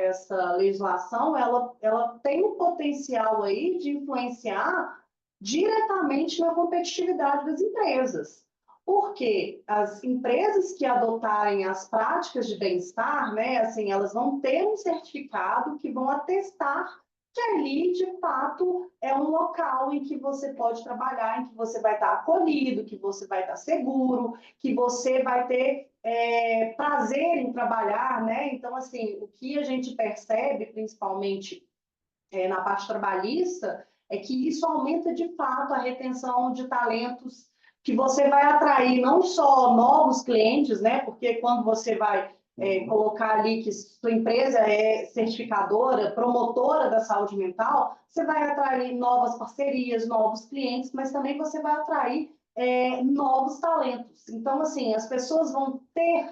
E: legislação ela tem o potencial aí de influenciar diretamente na competitividade das empresas. Porque as empresas que adotarem as práticas de bem-estar, né, assim, elas vão ter um certificado que vão atestar que ali, de fato, é um local em que você pode trabalhar, em que você vai estar acolhido, que você vai estar seguro, que você vai ter prazer em trabalhar, né? Então, assim, o que a gente percebe, principalmente na parte trabalhista, é que isso aumenta, de fato, a retenção de talentos, que você vai atrair não só novos clientes, né? Porque quando você vai colocar ali que sua empresa é certificadora, promotora da saúde mental, você vai atrair novas parcerias, novos clientes, mas também você vai atrair novos talentos. Então, assim, as pessoas vão ter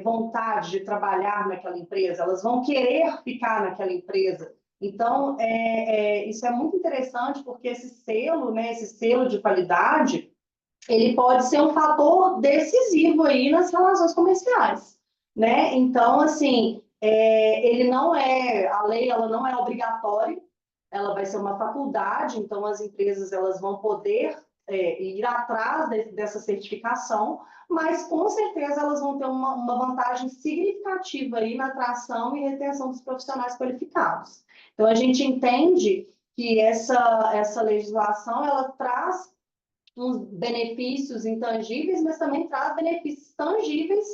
E: vontade de trabalhar naquela empresa, elas vão querer ficar naquela empresa. Então, isso é muito interessante, porque esse selo, né, esse selo de qualidade, ele pode ser um fator decisivo aí nas relações comerciais, né? Então, assim, ele não é, a lei ela não é obrigatória, ela vai ser uma faculdade, então as empresas elas vão poder ir atrás dessa certificação, mas com certeza elas vão ter uma vantagem significativa aí na atração e retenção dos profissionais qualificados. Então, a gente entende que essa legislação ela traz uns benefícios intangíveis, mas também traz benefícios tangíveis,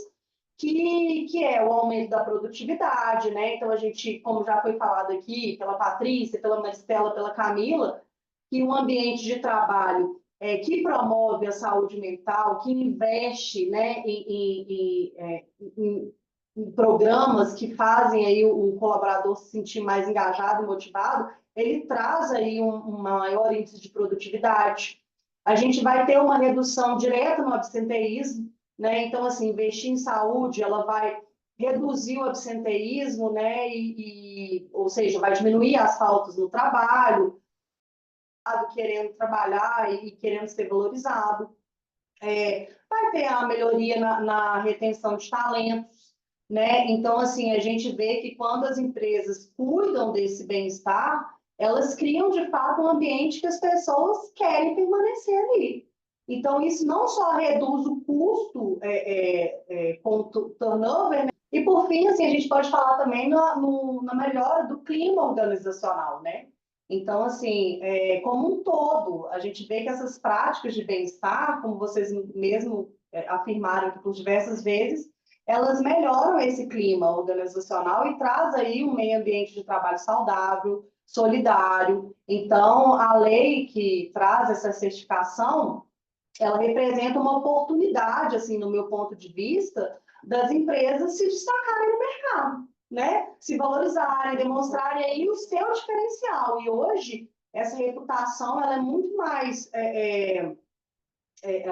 E: que é o aumento da produtividade, né? Então, a gente, como já foi falado aqui pela Patrícia, pela Maristela, pela Camila, que um ambiente de trabalho que promove a saúde mental, que investe, né, em programas que fazem aí o colaborador se sentir mais engajado e motivado, ele traz aí um maior índice de produtividade. A gente vai ter uma redução direta no absenteísmo, né? Então, assim, investir em saúde, ela vai reduzir o absenteísmo, né? Ou seja, vai diminuir as faltas no trabalho, querendo trabalhar e querendo ser valorizado. Vai ter a melhoria na retenção de talentos, né? Então, assim, a gente vê que quando as empresas cuidam desse bem-estar, elas criam, de fato, um ambiente que as pessoas querem permanecer ali. Então, isso não só reduz o custo com o turnover, né? E, por fim, assim, a gente pode falar também na melhora do clima organizacional, né? Então, assim, como um todo, a gente vê que essas práticas de bem-estar, como vocês mesmo afirmaram aqui por diversas vezes, elas melhoram esse clima organizacional e traz aí um meio ambiente de trabalho saudável, solidário. Então, a lei que traz essa certificação, ela representa uma oportunidade, assim, no meu ponto de vista, das empresas se destacarem no mercado, né? Se valorizarem, demonstrarem aí o seu diferencial. E hoje, essa reputação, ela é muito mais,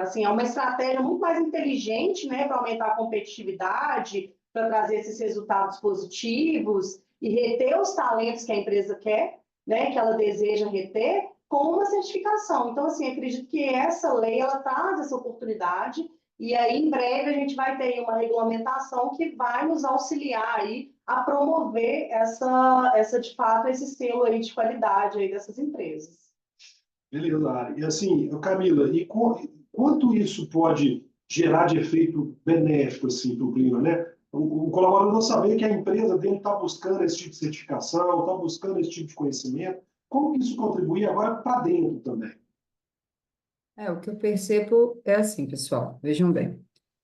E: assim, é uma estratégia muito mais inteligente, né, para aumentar a competitividade, para trazer esses resultados positivos e reter os talentos que a empresa quer, né, que ela deseja reter, com uma certificação. Então, assim, acredito que essa lei, ela traz essa oportunidade, e aí, em breve, a gente vai ter uma regulamentação que vai nos auxiliar aí a promover de fato, esse selo aí de qualidade aí dessas empresas.
A: Beleza, Ari. E assim, Camila, quanto isso pode gerar de efeito benéfico assim, para o clima, né? O colaborador saber que a empresa dele está buscando esse tipo de certificação, está buscando esse tipo de conhecimento, como que isso contribui agora para dentro também?
C: O que eu percebo é assim, pessoal, vejam bem.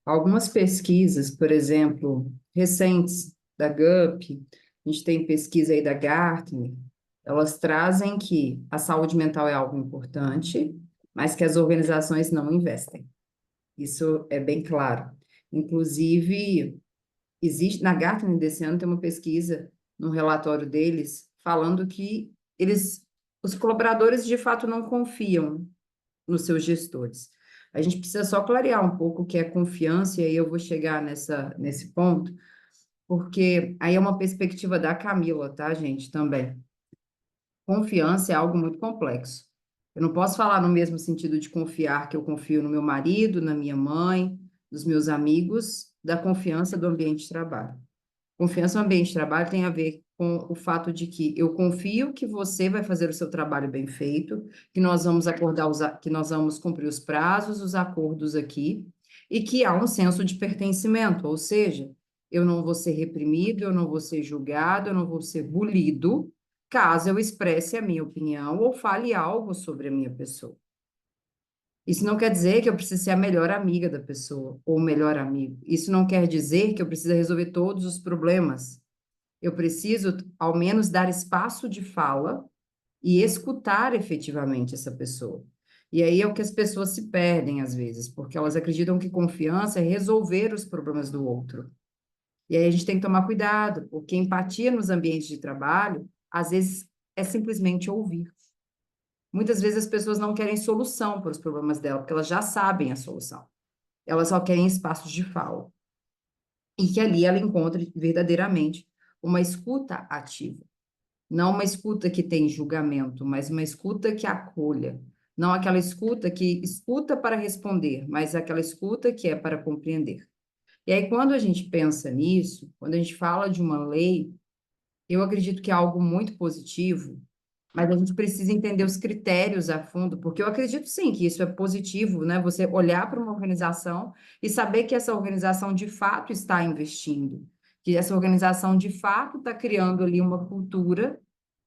C: Algumas pesquisas, por exemplo, recentes da GUP, a gente tem pesquisa aí da Gartner, elas trazem que a saúde mental é algo importante, mas que as organizações não investem. Isso é bem claro. Inclusive, existe na Gartner desse ano tem uma pesquisa no relatório deles falando que os colaboradores de fato não confiam nos seus gestores. A gente precisa só clarear um pouco o que é confiança, e aí eu vou chegar nesse ponto, porque aí é uma perspectiva da Camila, tá, gente, também. Confiança é algo muito complexo. Eu não posso falar no mesmo sentido de confiar que eu confio no meu marido, na minha mãe, nos meus amigos, da confiança do ambiente de trabalho. Confiança no ambiente de trabalho tem a ver com o fato de que eu confio que você vai fazer o seu trabalho bem feito, que nós vamos que nós vamos cumprir os prazos, os acordos aqui, e que há um senso de pertencimento, ou seja, eu não vou ser reprimido, eu não vou ser julgado, eu não vou ser bullido, caso eu expresse a minha opinião ou fale algo sobre a minha pessoa. Isso não quer dizer que eu preciso ser a melhor amiga da pessoa ou o melhor amigo. Isso não quer dizer que eu preciso resolver todos os problemas. Eu preciso, ao menos, dar espaço de fala e escutar efetivamente essa pessoa. E aí é o que as pessoas se perdem às vezes, porque elas acreditam que confiança é resolver os problemas do outro. E aí a gente tem que tomar cuidado, porque empatia nos ambientes de trabalho, às vezes, é simplesmente ouvir. Muitas vezes as pessoas não querem solução para os problemas dela, porque elas já sabem a solução. Elas só querem espaços de fala. E que ali ela encontre verdadeiramente uma escuta ativa. Não uma escuta que tem julgamento, mas uma escuta que acolha. Não aquela escuta que escuta para responder, mas aquela escuta que é para compreender. E aí, quando a gente pensa nisso, quando a gente fala de uma lei, eu acredito que é algo muito positivo, mas a gente precisa entender os critérios a fundo, porque eu acredito sim que isso é positivo, né? Você olhar para uma organização e saber que essa organização de fato está investindo, que essa organização de fato está criando ali uma cultura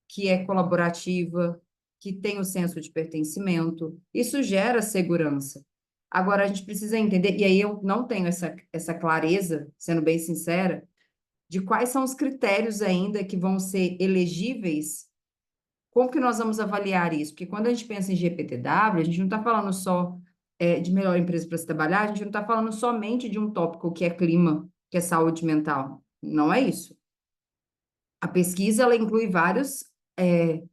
C: que é colaborativa, que tem o senso de pertencimento. Isso gera segurança. Agora, a gente precisa entender, e aí eu não tenho essa clareza, sendo bem sincera, de quais são os critérios ainda que vão ser elegíveis. Como que nós vamos avaliar isso? Porque quando a gente pensa em GPTW, a gente não está falando só de melhor empresa para se trabalhar, a gente não está falando somente de um tópico que é clima, que é saúde mental. Não é isso. A pesquisa, ela inclui vários,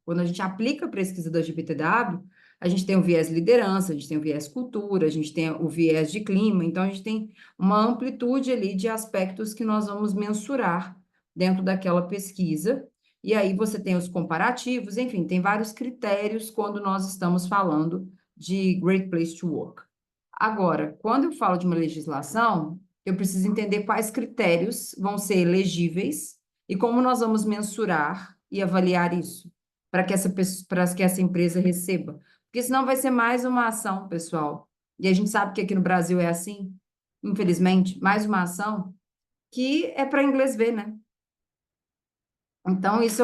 C: quando a gente aplica a pesquisa da GPTW, a gente tem o viés liderança, a gente tem o viés cultura, a gente tem o viés de clima, então a gente tem uma amplitude ali de aspectos que nós vamos mensurar dentro daquela pesquisa, e aí você tem os comparativos, enfim, tem vários critérios quando nós estamos falando de Great Place to Work. Agora, quando eu falo de uma legislação, eu preciso entender quais critérios vão ser elegíveis e como nós vamos mensurar e avaliar isso para que essa empresa receba. Porque senão vai ser mais uma ação, pessoal. E a gente sabe que aqui no Brasil é assim, infelizmente, mais uma ação que é para inglês ver, né? Então, isso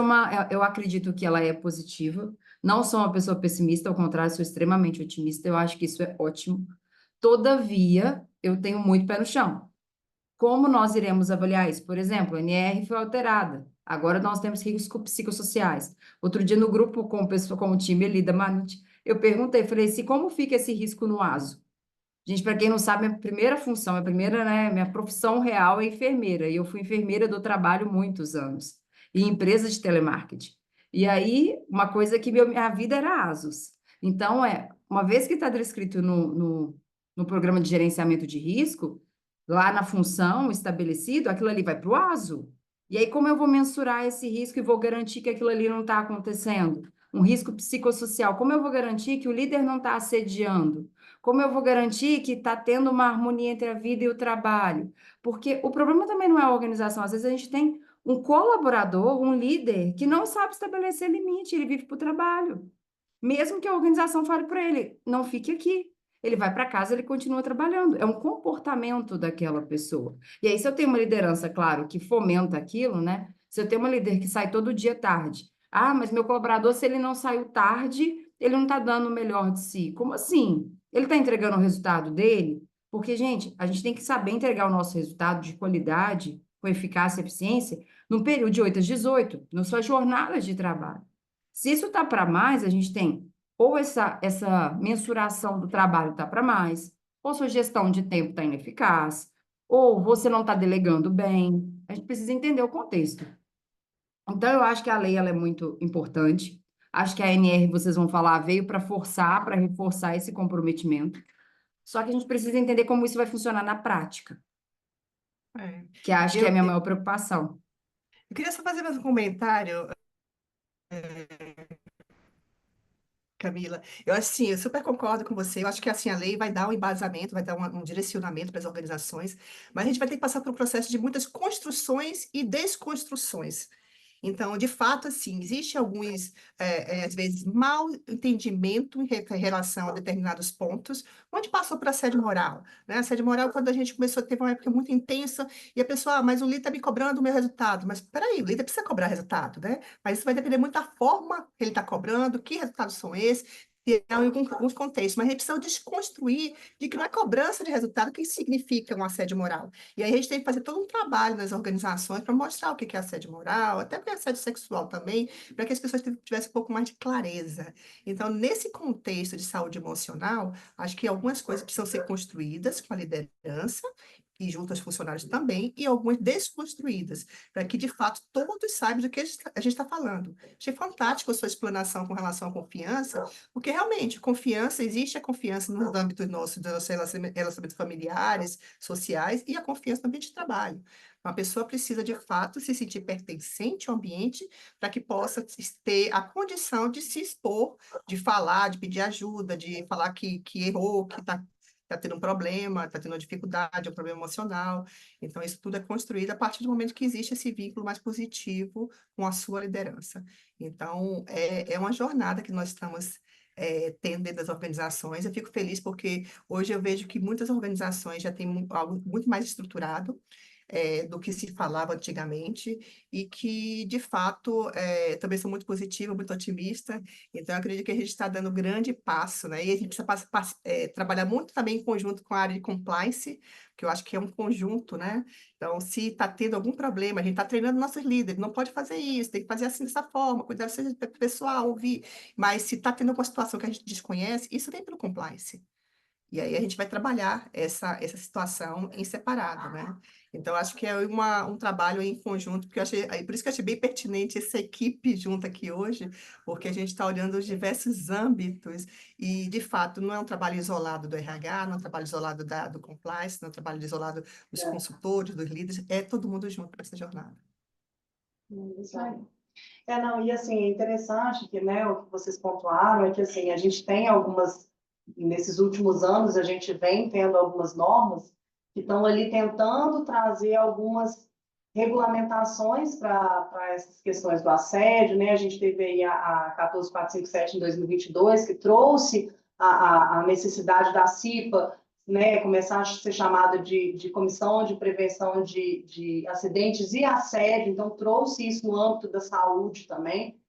C: eu acredito que ela é positiva. Não sou uma pessoa pessimista, ao contrário, sou extremamente otimista. Eu acho que isso é ótimo. Todavia, eu tenho muito pé no chão. Como nós iremos avaliar isso? Por exemplo, a NR foi alterada. Agora nós temos riscos psicossociais. Outro dia, no grupo com o time ali da Manute, eu perguntei, falei assim, como fica esse risco no ASO? Gente, para quem não sabe, minha primeira função, minha profissão real é enfermeira. E eu fui enfermeira do trabalho muitos anos, em empresa de telemarketing. E aí, uma coisa que minha vida era ASUS. Então, uma vez que está descrito no programa de gerenciamento de risco, lá na função estabelecido, aquilo ali vai para o ASU. E aí, como eu vou mensurar esse risco e vou garantir que aquilo ali não está acontecendo? Um risco psicossocial, como eu vou garantir que o líder não está assediando? Como eu vou garantir que está tendo uma harmonia entre a vida e o trabalho? Porque o problema também não é a organização. Às vezes a gente tem um colaborador, um líder, que não sabe estabelecer limite, ele vive para o trabalho. Mesmo que a organização fale para ele, não fique aqui. Ele vai para casa, ele continua trabalhando. É um comportamento daquela pessoa. E aí, se eu tenho uma liderança, claro, que fomenta aquilo, né? Se eu tenho uma líder que sai todo dia tarde, mas meu colaborador, se ele não saiu tarde, ele não está dando o melhor de si. Como assim? Ele está entregando o resultado dele? Porque, gente, a gente tem que saber entregar o nosso resultado de qualidade, com eficácia e eficiência, num período de 8 às 18, na sua jornada de trabalho. Se isso está para mais, a gente tem ou essa mensuração do trabalho está para mais, ou sua gestão de tempo está ineficaz, ou você não está delegando bem. A gente precisa entender o contexto. Então, eu acho que a lei ela é muito importante. Acho que a ANR, vocês vão falar, veio para forçar, para reforçar esse comprometimento. Só que a gente precisa entender como isso vai funcionar na prática,
D: É.
C: que acho que é a
D: Eu,
C: minha maior preocupação.
D: eu queria só fazer mais um comentário, Camila. Eu, assim, eu super concordo com você. Eu acho que, assim, a lei vai dar um embasamento, vai dar um direcionamento para as organizações, mas a gente vai ter que passar por um processo de muitas construções e desconstruções. Então, de fato, assim, existe alguns, às vezes, mal entendimento em relação a determinados pontos, onde passou para assédio moral, né? Assédio moral, quando a gente começou, teve uma época muito intensa, e a pessoa, mas o líder está me cobrando o meu resultado. Mas, peraí, o líder precisa cobrar resultado, né? Mas isso vai depender muito da forma que ele está cobrando, que resultados são esses, em alguns contextos. Mas a gente precisa desconstruir de que não é cobrança de resultado que significa um assédio moral. E aí a gente tem que fazer todo um trabalho nas organizações para mostrar o que é assédio moral, até porque é assédio sexual também, para que as pessoas tivessem um pouco mais de clareza. Então, nesse contexto de saúde emocional, acho que algumas coisas precisam ser construídas com a liderança e junto aos funcionários também, e algumas desconstruídas, para que, de fato, todos saibam do que a gente está falando. Achei fantástico a sua explanação com relação à confiança, porque, realmente, confiança, existe a confiança nos âmbitos nossos, dos nossos relacionamentos familiares, sociais, e a confiança no ambiente de trabalho. Uma pessoa precisa, de fato, se sentir pertencente ao ambiente para que possa ter a condição de se expor, de falar, de pedir ajuda, de falar que errou, que está tendo um problema, está tendo uma dificuldade, um problema emocional. Então, isso tudo é construído a partir do momento que existe esse vínculo mais positivo com a sua liderança. Então, é uma jornada que nós estamos tendo dentro das organizações. Eu fico feliz porque hoje eu vejo que muitas organizações já têm algo muito mais estruturado, do que se falava antigamente, e que, de fato, também sou muito positiva, muito otimista, então eu acredito que a gente está dando um grande passo, né? E a gente precisa trabalhar muito também em conjunto com a área de compliance, que eu acho que é um conjunto, né? Então, se está tendo algum problema, a gente está treinando nossos líderes, não pode fazer isso, tem que fazer assim dessa forma, cuidar do pessoal, ouvir, mas se está tendo alguma situação que a gente desconhece, isso vem pelo compliance. E aí a gente vai trabalhar essa situação em separado, né? Então, acho que é um trabalho em conjunto, porque por isso que eu achei bem pertinente essa equipe junto aqui hoje, porque a gente está olhando os diversos âmbitos e, de fato, não é um trabalho isolado do RH, não é um trabalho isolado do compliance, não é um trabalho isolado dos consultores, dos líderes, é todo mundo junto para essa jornada.
E: Isso aí. Não, e assim, é interessante que, né, o que vocês pontuaram é que, assim, a gente tem nesses últimos anos, a gente vem tendo algumas normas que estão ali tentando trazer algumas regulamentações para essas questões do assédio, né? A gente teve aí a 14457 em 2022, que trouxe a necessidade da CIPA, né, começar a ser chamada de Comissão de Prevenção de Acidentes e Assédio, então trouxe isso no âmbito da saúde também,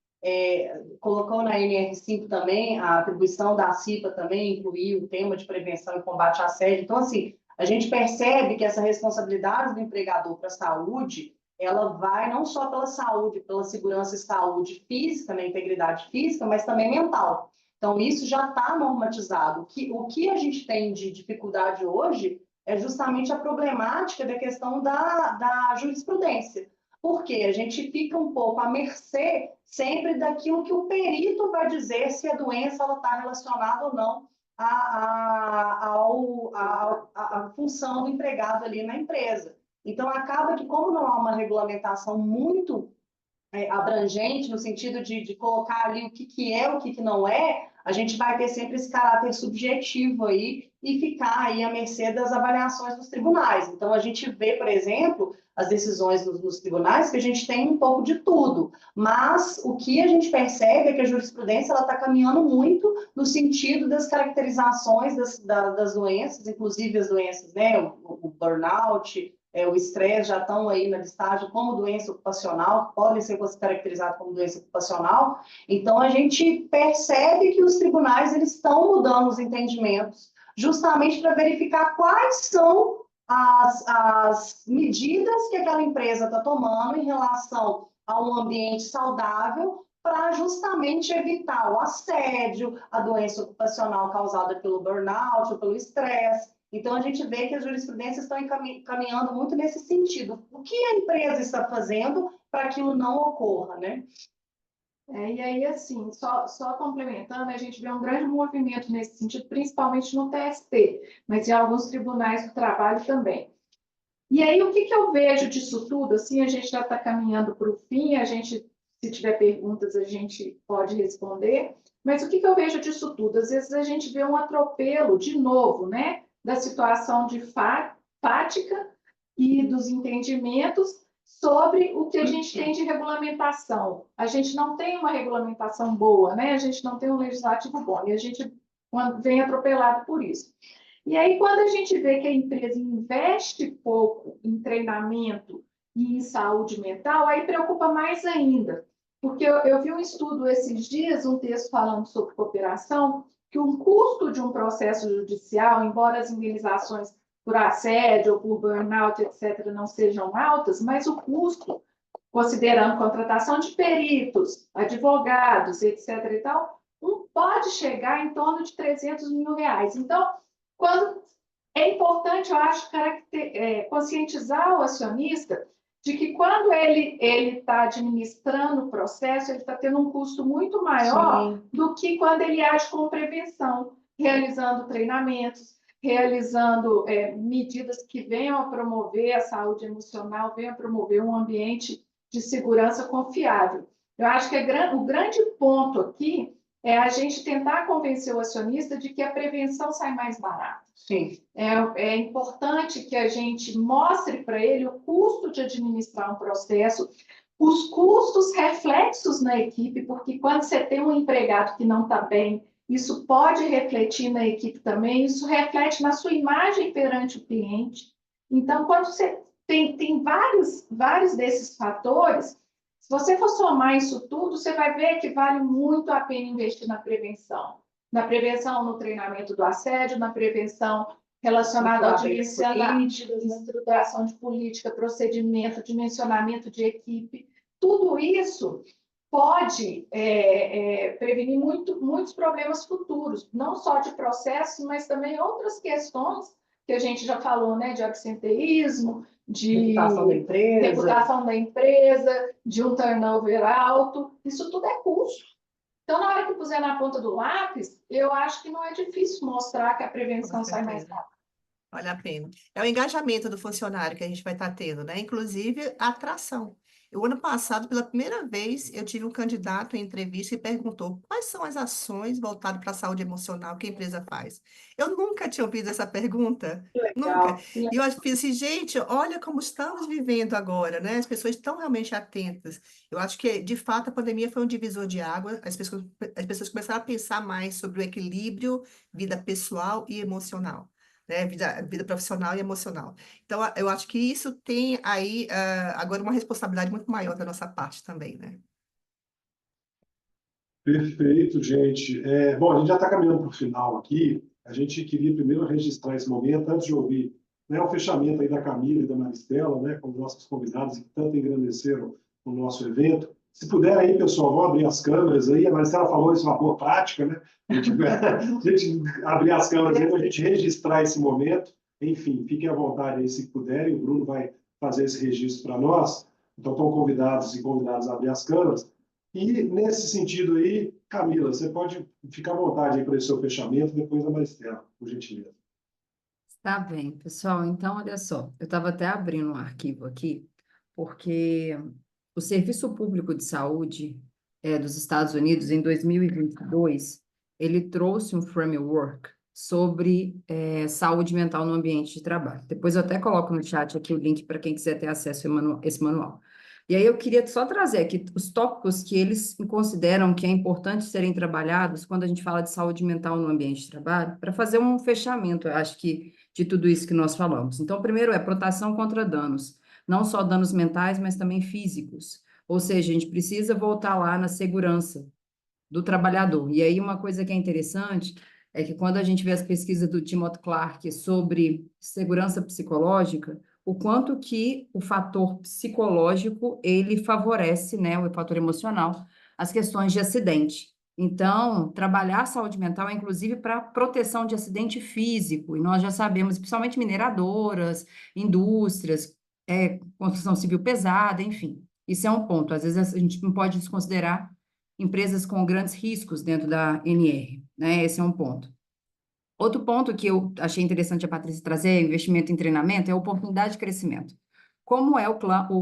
E: colocou na NR5 também, a atribuição da CIPA também incluiu o tema de prevenção e combate ao assédio. Então, assim, a gente percebe que essa responsabilidade do empregador para a saúde, ela vai não só pela saúde, pela segurança e saúde física, na integridade física, mas também mental. Então, isso já está normatizado. O que a gente tem de dificuldade hoje é justamente a problemática da questão da jurisprudência. Porque a gente fica um pouco à mercê sempre daquilo que o perito vai dizer se a doença está relacionada ou não à função do empregado ali na empresa. Então, acaba que, como não há uma regulamentação muito abrangente, no sentido de colocar ali o que é, o que não é, a gente vai ter sempre esse caráter subjetivo aí e ficar aí à mercê das avaliações dos tribunais. Então, a gente vê, por exemplo, as decisões nos tribunais, que a gente tem um pouco de tudo, mas o que a gente percebe é que a jurisprudência está caminhando muito no sentido das caracterizações das doenças, inclusive as doenças, né, o burnout, o estresse já estão aí na listagem como doença ocupacional, podem ser caracterizados como doença ocupacional. Então, a gente percebe que os tribunais eles estão mudando os entendimentos, justamente para verificar quais são as medidas que aquela empresa está tomando em relação a um ambiente saudável para justamente evitar o assédio, a doença ocupacional causada pelo burnout ou pelo estresse. Então, a gente vê que as jurisprudências estão caminhando muito nesse sentido. O que a empresa está fazendo para que aquilo não ocorra, né?
B: E aí, assim, só complementando, a gente vê um grande movimento nesse sentido, principalmente no TST, mas em alguns tribunais do trabalho também. E aí, o que eu vejo disso tudo? Assim, a gente já está caminhando para o fim, se tiver perguntas, a gente pode responder, mas o que eu vejo disso tudo? Às vezes a gente vê um atropelo, de novo, né, da situação de fática e dos entendimentos sobre o que a gente tem de regulamentação. A gente não tem uma regulamentação boa, né? A gente não tem um legislativo bom, e a gente vem atropelado por isso. E aí, quando a gente vê que a empresa investe pouco em treinamento e em saúde mental, aí preocupa mais ainda. Porque eu vi um estudo esses dias, um texto falando sobre cooperação, que o custo de um processo judicial, embora as indenizações por assédio ou por burnout, etc., não sejam altas, mas o custo, considerando contratação de peritos, advogados, etc. e tal, pode chegar em torno de R$300 mil. Então, é importante, eu acho, conscientizar o acionista de que quando ele está administrando o processo, ele está tendo um custo muito maior do que quando ele age com prevenção, realizando treinamentos, realizando medidas que venham a promover a saúde emocional, venham a promover um ambiente de segurança confiável. Eu acho que o grande ponto aqui é a gente tentar convencer o acionista de que a prevenção sai mais barata.
E: Sim.
B: É importante que a gente mostre para ele o custo de administrar um processo, os custos reflexos na equipe, porque quando você tem um empregado que não está bem, isso pode refletir na equipe também, isso reflete na sua imagem perante o cliente. Então, quando você tem vários desses fatores, se você for somar isso tudo, você vai ver que vale muito a pena investir na prevenção. Na prevenção no treinamento do assédio, na prevenção relacionada ao dimensionamento, estruturação de política, procedimento, dimensionamento de equipe. Tudo isso pode prevenir muitos problemas futuros, não só de processos, mas também outras questões que a gente já falou, né, de absenteísmo, de reputação da empresa, de um turnover alto, isso tudo é custo. Então, na hora que puser na ponta do lápis, eu acho que não é difícil mostrar que a prevenção sai mais rápido.
D: Vale a pena. É o engajamento do funcionário que a gente vai estar tendo, né? Inclusive, a atração. O ano passado, pela primeira vez, eu tive um candidato em entrevista e perguntou quais são as ações voltadas para a saúde emocional que a empresa faz. Eu nunca tinha ouvido essa pergunta, nunca. E eu fiz assim, gente, olha como estamos vivendo agora, né? As pessoas estão realmente atentas. Eu acho que, de fato, a pandemia foi um divisor de água. As pessoas começaram a pensar mais sobre o equilíbrio, vida pessoal e emocional. Né, vida profissional e emocional. Então, eu acho que isso tem aí agora uma responsabilidade muito maior da nossa parte também, né?
A: Perfeito, gente. Bom, a gente já está caminhando para o final aqui. A gente queria primeiro registrar esse momento, antes de ouvir, né, o fechamento aí da Camila e da Maristela, né, como nossos convidados que tanto engrandeceram o nosso evento. Se puder aí, pessoal, vão abrir as câmeras aí. A Marcela falou isso, é uma boa prática, né? A gente abrir as câmeras aí para a gente registrar esse momento. Enfim, fiquem à vontade aí se puderem. O Bruno vai fazer esse registro para nós. Então, estão convidados e convidadas a abrir as câmeras. E, nesse sentido aí, Camila, você pode ficar à vontade aí para esse seu fechamento, depois da Maristela, por gentileza.
C: Tá bem, pessoal. Então, olha só, eu estava até abrindo um arquivo aqui, porque o Serviço Público de Saúde dos Estados Unidos, em 2022, ele trouxe um framework sobre saúde mental no ambiente de trabalho. Depois eu até coloco no chat aqui o link para quem quiser ter acesso a esse manual. E aí eu queria só trazer aqui os tópicos que eles consideram que é importante serem trabalhados quando a gente fala de saúde mental no ambiente de trabalho, para fazer um fechamento, eu acho que, de tudo isso que nós falamos. Então, o primeiro é proteção contra danos, não só danos mentais, mas também físicos. Ou seja, a gente precisa voltar lá na segurança do trabalhador. E aí, uma coisa que é interessante é que quando a gente vê as pesquisas do Timothy Clark sobre segurança psicológica, o quanto que o fator psicológico, ele favorece, né, o fator emocional, as questões de acidente. Então, trabalhar a saúde mental é inclusive para proteção de acidente físico, e nós já sabemos, principalmente mineradoras, indústrias, construção civil pesada, enfim. Isso é um ponto. Às vezes a gente não pode desconsiderar empresas com grandes riscos dentro da NR, né? Esse é um ponto. Outro ponto que eu achei interessante a Patrícia trazer, investimento em treinamento, é a oportunidade de crescimento. Como é o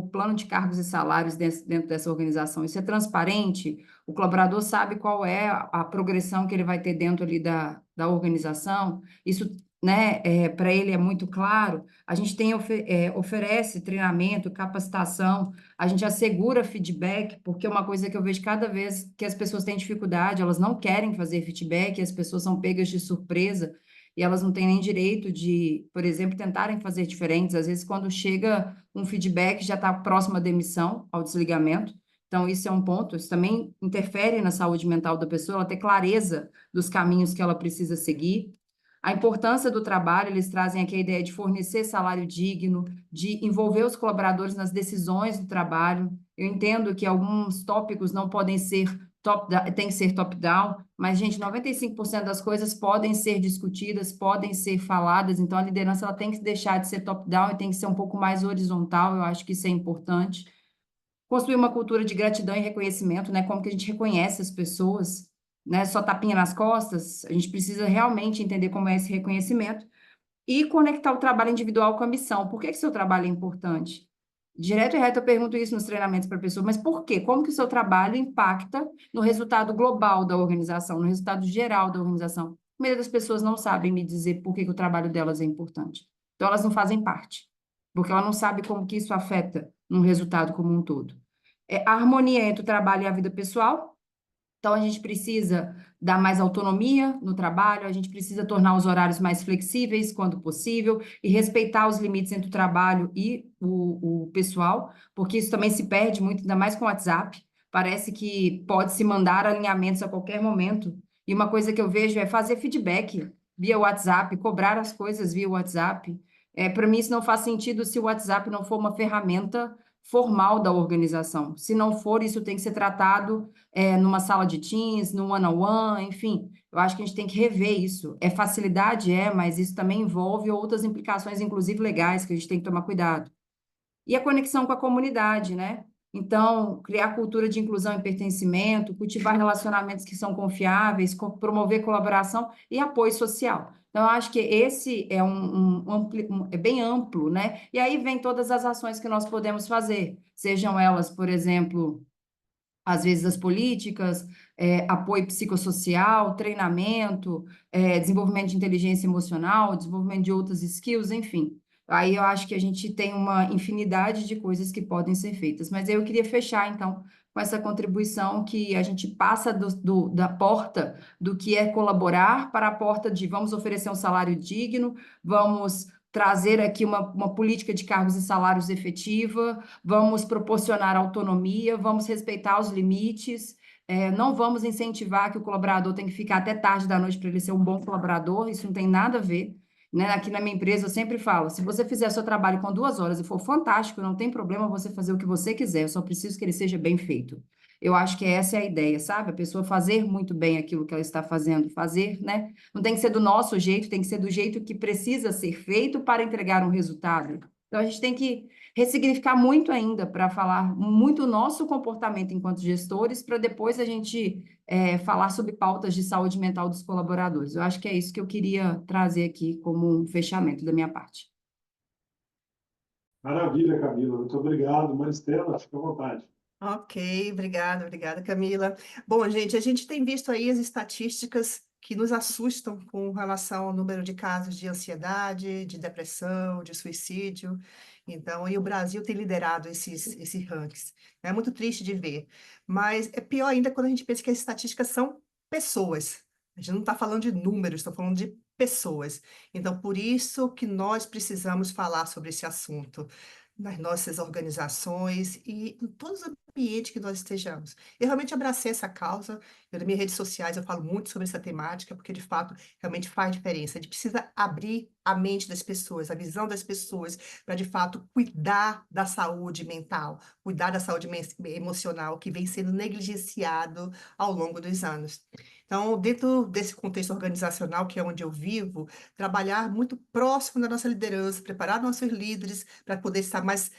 C: plano de cargos e salários dentro dessa organização? Isso é transparente? O colaborador sabe qual é a progressão que ele vai ter dentro ali da organização? Isso, né, para ele é muito claro. A gente oferece treinamento, capacitação, a gente assegura feedback, porque é uma coisa que eu vejo cada vez que as pessoas têm dificuldade, elas não querem fazer feedback, as pessoas são pegas de surpresa, e elas não têm nem direito de, por exemplo, tentarem fazer diferentes. Às vezes, quando chega um feedback, já está próximo à demissão, ao desligamento. Então, isso é um ponto. Isso também interfere na saúde mental da pessoa, ela ter clareza dos caminhos que ela precisa seguir. A importância do trabalho, eles trazem aqui a ideia de fornecer salário digno, de envolver os colaboradores nas decisões do trabalho. Eu entendo que alguns tópicos não podem ser tem que ser top-down, mas, gente, 95% das coisas podem ser discutidas, podem ser faladas, então a liderança ela tem que deixar de ser top-down e tem que ser um pouco mais horizontal, eu acho que isso é importante. Construir uma cultura de gratidão e reconhecimento, né? Como que a gente reconhece as pessoas, né? Só tapinha nas costas, a gente precisa realmente entender como é esse reconhecimento e conectar o trabalho individual com a missão. Por que que seu trabalho é importante? Direto e reto eu pergunto isso nos treinamentos para a pessoa, mas por quê? Como que o seu trabalho impacta no resultado global da organização, no resultado geral da organização? A maioria das pessoas não sabem me dizer por que que o trabalho delas é importante. Então, elas não fazem parte, porque ela não sabe como que isso afeta no resultado como um todo. A harmonia entre o trabalho e a vida pessoal. Então, a gente precisa dar mais autonomia no trabalho, a gente precisa tornar os horários mais flexíveis quando possível e respeitar os limites entre o trabalho e o pessoal, porque isso também se perde muito, ainda mais com o WhatsApp. Parece que pode se mandar alinhamentos a qualquer momento. E uma coisa que eu vejo é fazer feedback via WhatsApp, cobrar as coisas via WhatsApp. Para mim, isso não faz sentido se o WhatsApp não for uma ferramenta formal da organização. Se não for, isso tem que ser tratado numa sala de Teams, no one-on-one, enfim. Eu acho que a gente tem que rever isso. Facilidade, mas isso também envolve outras implicações, inclusive legais, que a gente tem que tomar cuidado. E a conexão com a comunidade, né? Então, criar cultura de inclusão e pertencimento, cultivar relacionamentos que são confiáveis, promover colaboração e apoio social. Então, eu acho que esse é é bem amplo, né? E aí vem todas as ações que nós podemos fazer, sejam elas, por exemplo, às vezes as políticas, apoio psicossocial, treinamento, desenvolvimento de inteligência emocional, desenvolvimento de outras skills, enfim. Aí eu acho que a gente tem uma infinidade de coisas que podem ser feitas. Mas eu queria fechar, então, com essa contribuição que a gente passa da porta do que é colaborar para a porta de vamos oferecer um salário digno, vamos trazer aqui uma política de cargos e salários efetiva, vamos proporcionar autonomia, vamos respeitar os limites, não vamos incentivar que o colaborador tem que ficar até tarde da noite para ele ser um bom colaborador, isso não tem nada a ver. Né? Aqui na minha empresa eu sempre falo, se você fizer seu trabalho com 2 horas e for fantástico, não tem problema você fazer o que você quiser, eu só preciso que ele seja bem feito. Eu acho que essa é a ideia, sabe? A pessoa fazer muito bem aquilo que ela está fazendo, fazer, né? Não tem que ser do nosso jeito, tem que ser do jeito que precisa ser feito para entregar um resultado. Então, a gente tem que ressignificar muito ainda para falar muito o nosso comportamento enquanto gestores, para depois a gente falar sobre pautas de saúde mental dos colaboradores. Eu acho que é isso que eu queria trazer aqui como um fechamento da minha parte.
A: Maravilha, Camila. Muito obrigado. Maristela, fica à vontade.
D: Ok, obrigada, Camila. Bom, gente, a gente tem visto aí as estatísticas que nos assustam com relação ao número de casos de ansiedade, de depressão, de suicídio. Então, e o Brasil tem liderado esses rankings. É muito triste de ver. Mas é pior ainda quando a gente pensa que as estatísticas são pessoas. A gente não está falando de números, está falando de pessoas. Então, por isso que nós precisamos falar sobre esse assunto nas nossas organizações e em todos os ambientes que nós estejamos. Eu realmente abracei essa causa, nas minhas redes sociais eu falo muito sobre essa temática, porque de fato realmente faz diferença. A gente precisa abrir a mente das pessoas, a visão das pessoas, para de fato cuidar da saúde mental, cuidar da saúde emocional, que vem sendo negligenciado ao longo dos anos. Então, dentro desse contexto organizacional, que é onde eu vivo, trabalhar muito próximo da nossa liderança, preparar nossos líderes para poder estar mais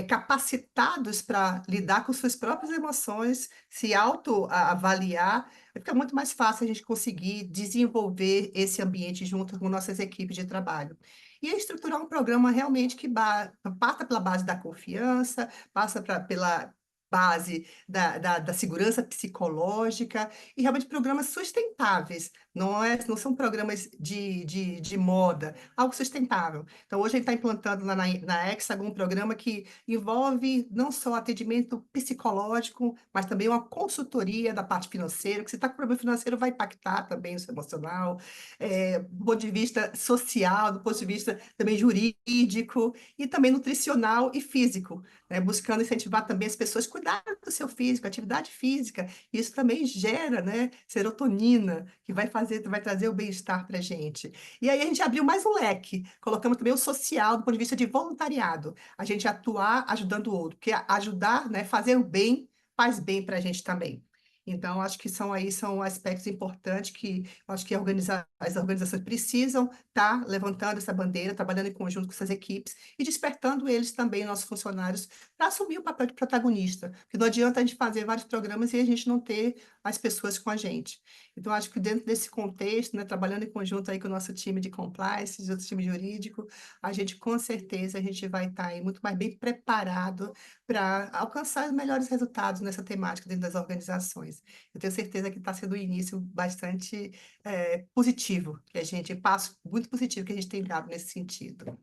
D: capacitados para lidar com suas próprias emoções, se autoavaliar, fica muito mais fácil a gente conseguir desenvolver esse ambiente junto com nossas equipes de trabalho. E estruturar um programa realmente que passa pela base da confiança, passa pela base da segurança psicológica e realmente programas sustentáveis, não são programas de moda, algo sustentável. Então, hoje a gente está implantando lá na Hexagon um programa que envolve não só atendimento psicológico, mas também uma consultoria da parte financeira, que se está com problema financeiro vai impactar também o seu emocional, do ponto de vista social, do ponto de vista também jurídico, e também nutricional e físico, né? Buscando incentivar também as pessoas a cuidarem do seu físico, atividade física. Isso também gera, né, serotonina, que vai trazer o bem-estar para a gente. E aí a gente abriu mais um leque, colocamos também o social do ponto de vista de voluntariado, a gente atuar ajudando o outro, porque ajudar, né, fazer o bem, faz bem para a gente também. Então, acho que são aspectos importantes que eu acho que as organizações precisam estar levantando essa bandeira, trabalhando em conjunto com essas equipes e despertando eles também, nossos funcionários, para assumir o papel de protagonista. Porque não adianta a gente fazer vários programas e a gente não ter as pessoas com a gente. Então, acho que dentro desse contexto, né, trabalhando em conjunto aí com o nosso time de compliance, o nosso time jurídico, a gente, com certeza, a gente vai estar aí muito mais bem preparado para alcançar os melhores resultados nessa temática dentro das organizações. Eu tenho certeza que está sendo um início bastante positivo, que a gente passo muito positivo que a gente tem dado nesse sentido.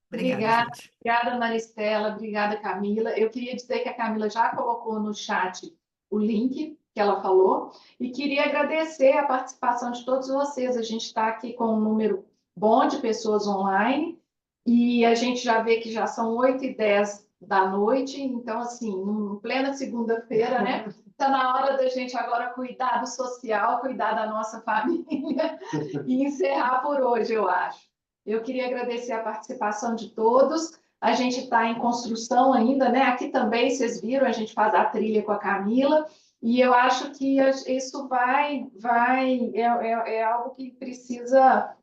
D: Obrigada,
B: Obrigada,
D: gente.
B: obrigada, Maristela, obrigada, Camila. Eu queria dizer que a Camila já colocou no chat o link que ela falou e queria agradecer a participação de todos vocês. A gente está aqui com um número bom de pessoas online e a gente já vê que já são 8h10 da noite, então, assim, em plena segunda-feira, né? Está na hora da gente agora cuidar do social, cuidar da nossa família e encerrar por hoje, eu acho. Eu queria agradecer a participação de todos. A gente está em construção ainda, né? Aqui também, vocês viram, a gente faz a trilha com a Camila, e eu acho que isso é algo que precisa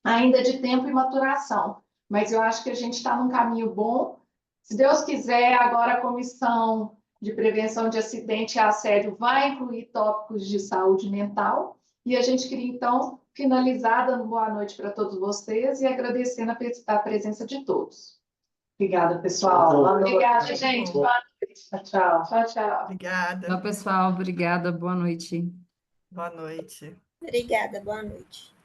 B: ainda de tempo e maturação. Mas eu acho que a gente está num caminho bom. Se Deus quiser, agora a Comissão de Prevenção de Acidente e Assédio vai incluir tópicos de saúde mental. E a gente queria, então, finalizar dando boa noite para todos vocês e agradecendo a presença de todos.
E: Obrigada, pessoal.
B: Obrigada, gente. Boa noite.
E: Tchau.
B: Tchau, tchau.
D: Obrigada.
C: Tchau, pessoal. Obrigada. Boa noite.
D: Boa noite.
F: Obrigada, boa noite.